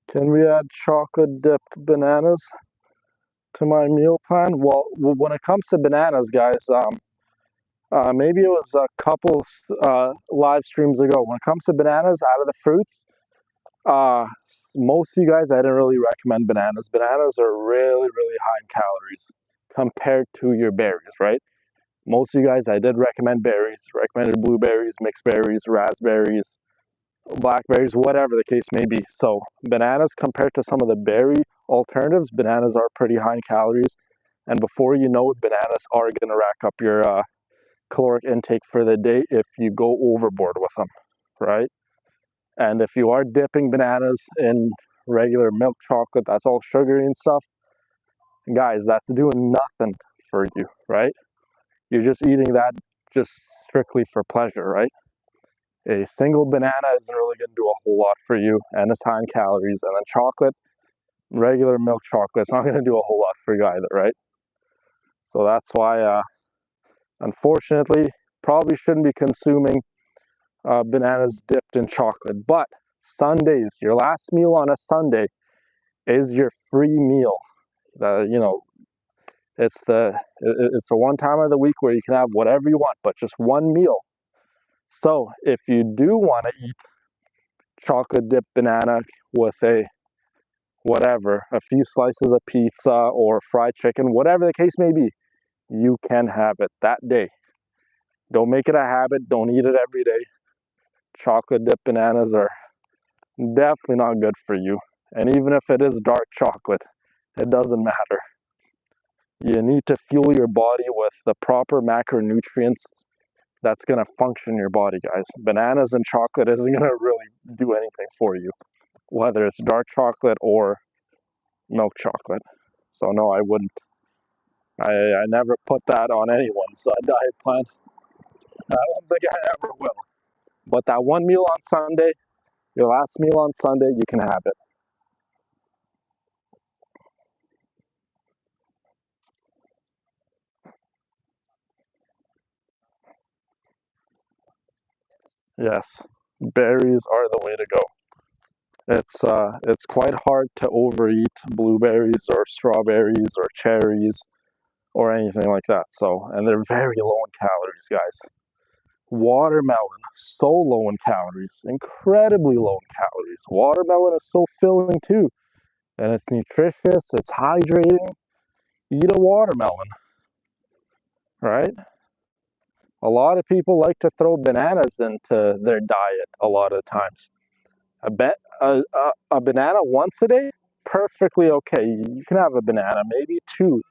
Can we add chocolate dipped bananas to my meal plan? Well, when it comes to bananas, guys, maybe it was a couple live streams ago. When it comes to bananas out of the fruits, uh, most of you guys, I didn't really recommend bananas. Bananas are really, really high in calories compared to your berries, right? Most of you guys, I did recommend berries, recommended blueberries, mixed berries, raspberries, blackberries, whatever the case may be. So bananas compared to some of the berry alternatives, bananas are pretty high in calories. And before you know it, bananas are going to rack up your caloric intake for the day if you go overboard with them, right? And if you are dipping bananas in regular milk chocolate, that's all sugary and stuff, guys, that's doing nothing for you, right? You're just eating that just strictly for pleasure, right? A single banana isn't really going to do a whole lot for you, and it's high in calories. And then chocolate, regular milk chocolate, it's not going to do a whole lot for you either, right? So that's why, unfortunately, probably shouldn't be consuming bananas dipped in chocolate. But Sundays, your last meal on a Sunday is your free meal. You know, it's the one time of the week where you can have whatever you want, but just one meal. So if you do want to eat chocolate dipped banana with a whatever, a few slices of pizza or fried chicken, whatever the case may be, you can have it that day. Don't make it a habit. Don't eat it every day. Chocolate dipped bananas are definitely not good for you. And even if it is dark chocolate, it doesn't matter. You need to fuel your body with the proper macronutrients that's going to function in your body, guys. Bananas and chocolate isn't going to really do anything for you, whether it's dark chocolate or milk chocolate. So no, I wouldn't. I never put that on anyone's diet plan. I don't think I ever will. But that one meal on Sunday, your last meal on Sunday, you can have it. Yes, berries are the way to go. It's quite hard to overeat blueberries or strawberries or cherries or anything like that. So, and they're very low in calories, guys. Watermelon, so low in calories, incredibly low in calories. Watermelon is so filling too, and it's nutritious, it's hydrating. Eat a watermelon, right? A lot of people like to throw bananas into their diet a lot of times. A banana once a day, perfectly okay. You can have a banana, maybe two.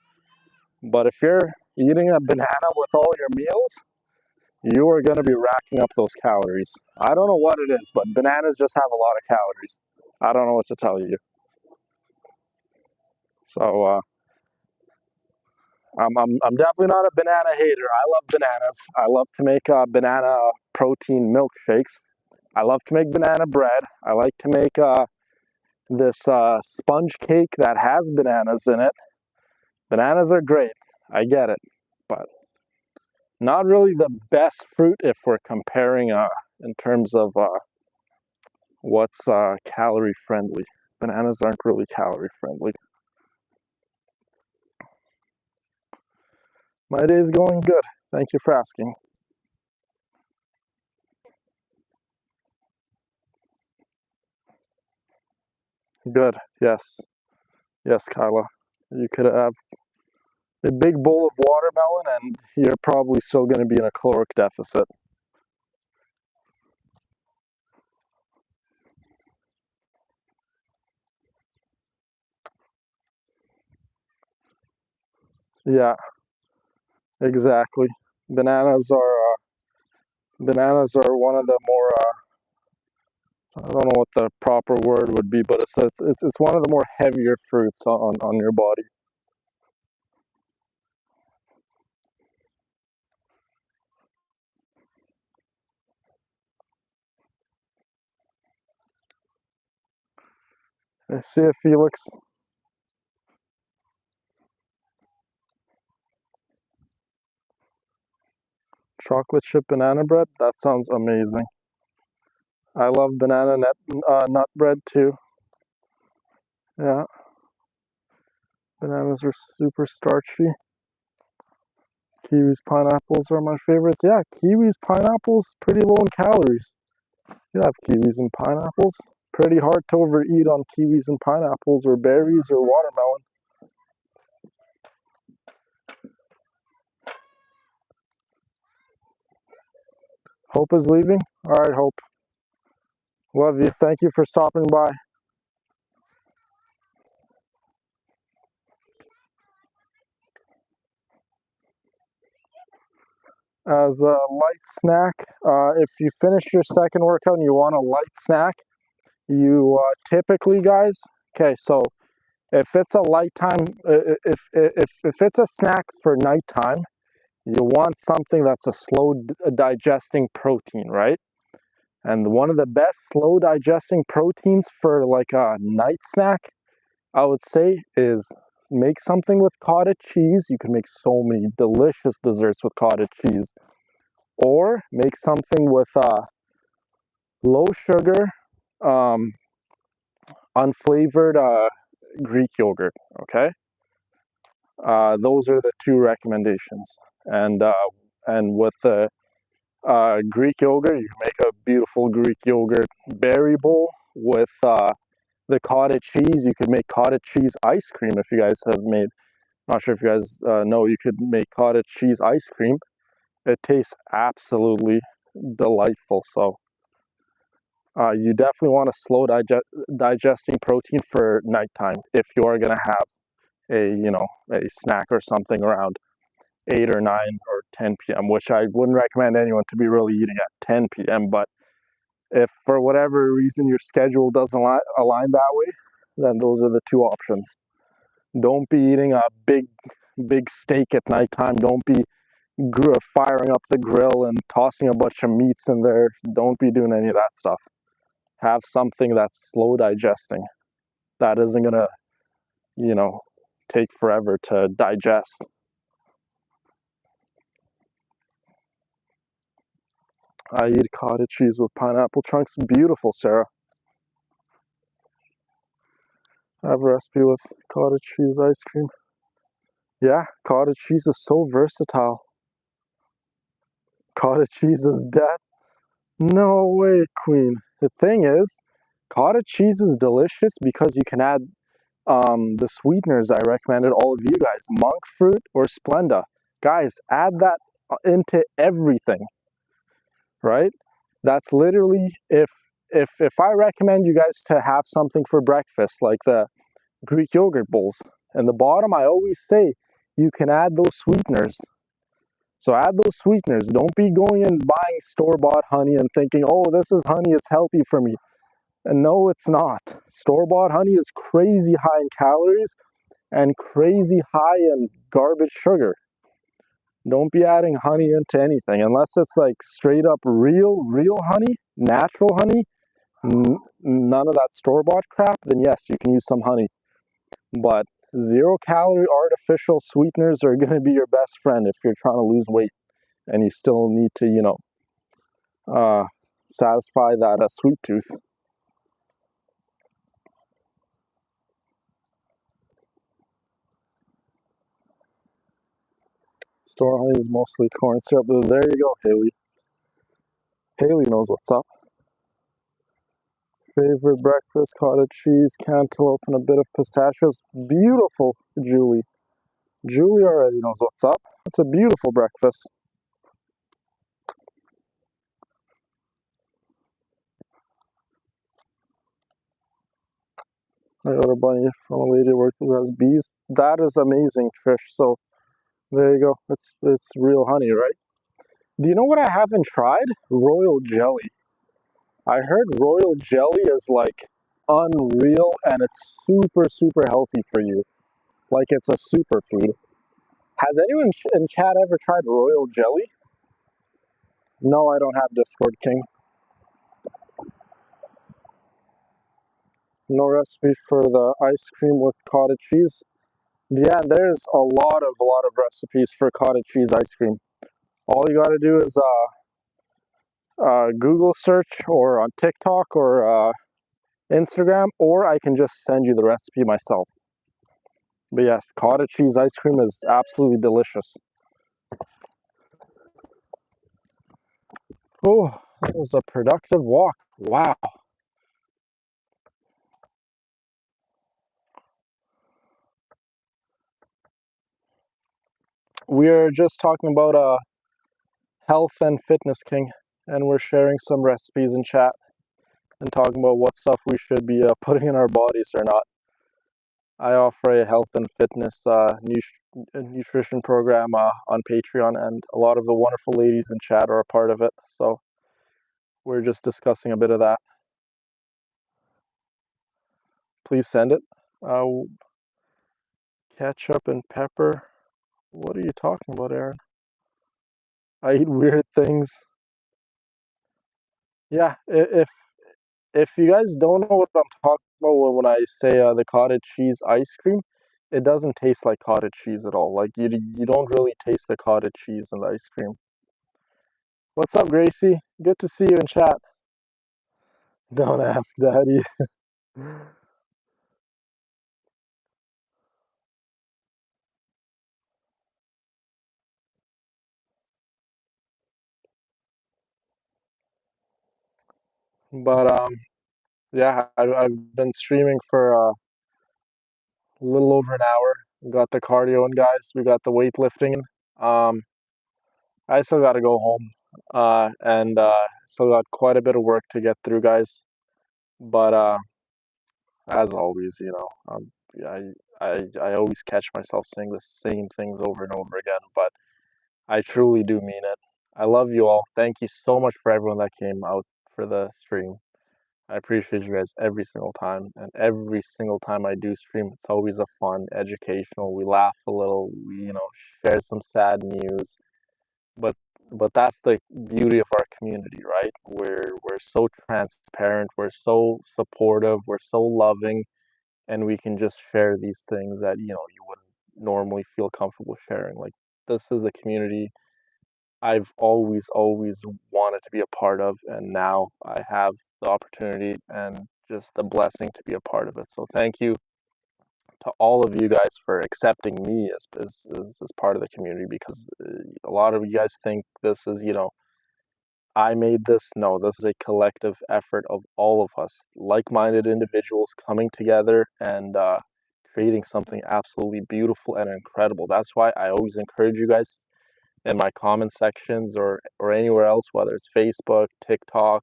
But if you're eating a banana with all your meals, you are going to be racking up those calories. I don't know what it is, but bananas just have a lot of calories. I don't know what to tell you. So I'm definitely not a banana hater. I love bananas. I love to make banana protein milkshakes. I love to make banana bread. I like to make this sponge cake that has bananas in it. Bananas are great. I get it. But not really the best fruit if we're comparing in terms of what's calorie friendly. Bananas aren't really calorie friendly. My day is going good. Thank you for asking. Good. Yes. Yes, Kyla. You could have a big bowl of watermelon and you're probably still going to be in a caloric deficit. Yeah, exactly. Bananas are bananas are one of the more I don't know what the proper word would be, but it's one of the more heavier fruits on your body. I see if Felix. Chocolate chip banana bread. That sounds amazing. I love banana nut bread too. Yeah, bananas are super starchy. Kiwis, pineapples are my favorites. Yeah, kiwis, pineapples, pretty low in calories. You have kiwis and pineapples. Pretty hard to overeat on kiwis and pineapples or berries or watermelon. Hope is leaving? All right, Hope. Love you. Thank you for stopping by. As a light snack, if you finish your second workout and you want a light snack, you typically, guys, okay, so if it's a light time, if it's a snack for nighttime, you want something that's a slow digesting protein, right? And one of the best slow digesting proteins for like a night snack, I would say, is make something with cottage cheese. You can make so many delicious desserts with cottage cheese. Or make something with low sugar, um, unflavored Greek yogurt. Okay, those are the two recommendations. And with the Greek yogurt, you can make a beautiful Greek yogurt berry bowl with the cottage cheese. You could make cottage cheese ice cream if you guys have made. Not sure if you guys know you could make cottage cheese ice cream. It tastes absolutely delightful. So you definitely want a slow digesting protein for nighttime if you are gonna have a snack or something around 8 or 9 or 10 p.m., which I wouldn't recommend anyone to be really eating at 10 p.m. But if for whatever reason your schedule doesn't align that way, then those are the two options. Don't be eating a big steak at nighttime. Don't be firing up the grill and tossing a bunch of meats in there. Don't be doing any of that stuff. Have something that's slow digesting. That isn't gonna, you know, take forever to digest. I eat cottage cheese with pineapple chunks. Beautiful, Sarah. I have a recipe with cottage cheese ice cream. Yeah, cottage cheese is so versatile. Cottage cheese is death. No way, Queen. The thing is, cottage cheese is delicious because you can add the sweeteners I recommended all of you guys, monk fruit or Splenda. Guys, add that into everything, right? That's literally if I recommend you guys to have something for breakfast like the Greek yogurt bowls, in the bottom I always say you can add those sweeteners. So add those sweeteners. Don't be going and buying store-bought honey and thinking, oh, this is honey, it's healthy for me. And no, it's not. Store-bought honey is crazy high in calories and crazy high in garbage sugar. Don't be adding honey into anything unless it's like straight up real honey, natural honey, none of that store-bought crap, then yes, you can use some honey. But 0-calorie artificial sweeteners are going to be your best friend if you're trying to lose weight and you still need to, satisfy that sweet tooth. Store honey is mostly corn syrup. There you go, Haley. Haley knows what's up. Favorite breakfast, cottage cheese, cantaloupe, and a bit of pistachios. Beautiful, Julie. Julie already knows what's up. It's a beautiful breakfast. I got a bunny from a lady who has bees. That is amazing, Trish. So there you go. It's real honey, right? Do you know what I haven't tried? Royal jelly. I heard royal jelly is like unreal and it's super healthy for you. Like it's a superfood. Has anyone in chat ever tried royal jelly? No, I don't have Discord King. No recipe for the ice cream with cottage cheese. Yeah, there's a lot of recipes for cottage cheese ice cream. All you got to do is Google search or on TikTok or Instagram, or I can just send you the recipe myself. But yes, cottage cheese ice cream is absolutely delicious. Oh, that was a productive walk. Wow. We're just talking about health and fitness king, and we're sharing some recipes in chat and talking about what stuff we should be putting in our bodies or not. I offer a health and fitness nutrition program on Patreon, and a lot of the wonderful ladies in chat are a part of it. So we're just discussing a bit of that. Please send it. Uh, Ketchup and pepper. What are you talking about, Aaron? I eat weird things. Yeah, if you guys don't know what I'm talking about when I say the cottage cheese ice cream, it doesn't taste like cottage cheese at all. Like you don't really taste the cottage cheese in the ice cream. What's up, Gracie? Good to see you in chat. Don't ask, Daddy. But yeah, I've been streaming for a little over an hour. We got the cardio in, guys. We got the weightlifting in. I still got to go home, and still got quite a bit of work to get through, guys. But as always, I always catch myself saying the same things over and over again, but I truly do mean it. I love you all. Thank you so much for everyone that came out for the stream. I appreciate you guys every single time, and every single time I do stream, it's always a fun, educational. We laugh a little, share some sad news, but that's the beauty of our community, right? We're so transparent, we're so supportive, we're so loving, and we can just share these things that you wouldn't normally feel comfortable sharing. Like, this is the community I've always wanted to be a part of, and now I have the opportunity and just the blessing to be a part of it. So thank you to all of you guys for accepting me as part of the community, because a lot of you guys think this is, I made this. No, this is a collective effort of all of us, like-minded individuals coming together and creating something absolutely beautiful and incredible. That's why I always encourage you guys in my comment sections or anywhere else, whether it's Facebook, TikTok,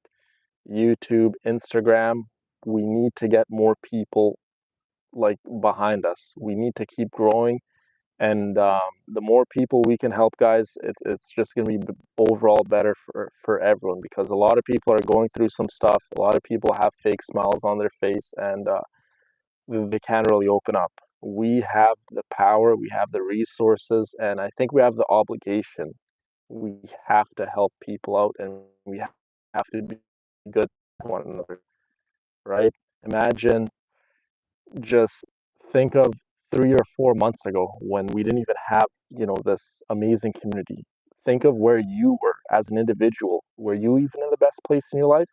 YouTube, Instagram. We need to get more people like behind us. We need to keep growing, and the more people we can help, guys, it's just going to be overall better for everyone, because a lot of people are going through some stuff. A lot of people have fake smiles on their face, and they can't really open up. We have the power, we have the resources, and I think we have the obligation. We have to help people out, and we have to be good to one another, right? Imagine, just think of 3 or 4 months ago when we didn't even have, this amazing community. Think of where you were as an individual. Were you even in the best place in your life?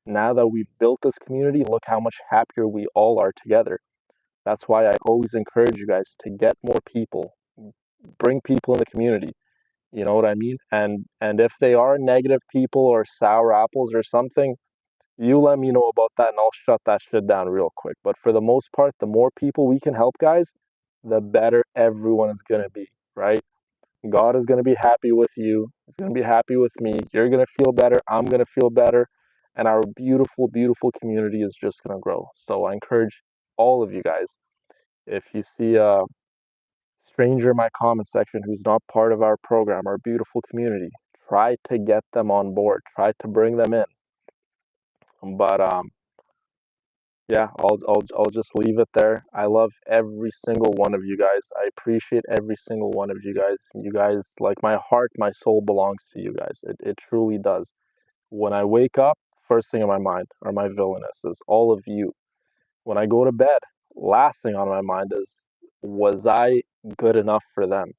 Now that we've built this community, look how much happier we all are together. That's why I always encourage you guys to get more people, bring people in the community. You know what I mean? And if they are negative people or sour apples or something, you let me know about that and I'll shut that shit down real quick. But for the most part, the more people we can help, guys, the better everyone is going to be, right? God is going to be happy with you. He's going to be happy with me. You're going to feel better. I'm going to feel better. And our beautiful, beautiful community is just going to grow. So I encourage all of you guys, if you see a stranger in my comment section who's not part of our program, our beautiful community, try to get them on board. Try to bring them in. But yeah, I'll just leave it there. I love every single one of you guys. I appreciate every single one of you guys. You guys, like, my heart, my soul belongs to you guys. It truly does. When I wake up, first thing in my mind are my villainesses, all of you. When I go to bed, last thing on my mind is, was I good enough for them?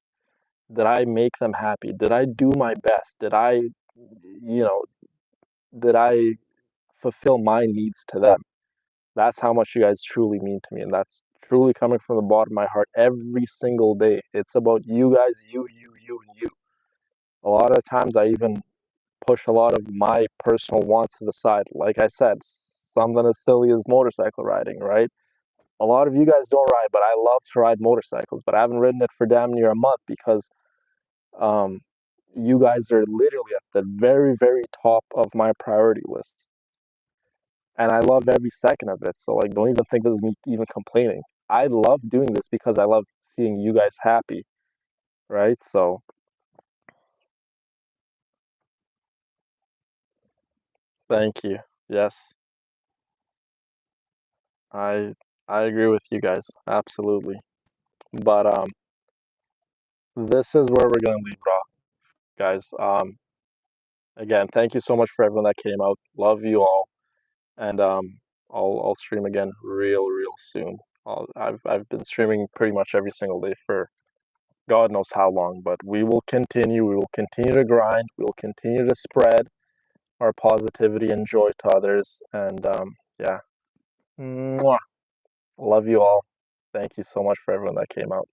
Did I make them happy? Did I do my best? You know, did I fulfill my needs to them? That's how much you guys truly mean to me, and that's truly coming from the bottom of my heart every single day. It's about you guys, and you. A lot of times I even push a lot of my personal wants to the side. Like I said, something as silly as motorcycle riding, right? A lot of you guys don't ride, but I love to ride motorcycles, but I haven't ridden it for damn near a month because um, you guys are literally at the very, very top of my priority list. And I love every second of it. So, like, don't even think this is me even complaining. I love doing this because I love seeing you guys happy, right? So, thank you. Yes, I I agree with you guys. Absolutely. But this is where we're gonna leave it off, guys. Again, thank you so much for everyone that came out. Love you all, and I'll stream again real soon. I've been streaming pretty much every single day for God knows how long, but we will continue. We will continue to grind. We will continue to spread our positivity and joy to others. And yeah, mwah. Love you all. Thank you so much for everyone that came out.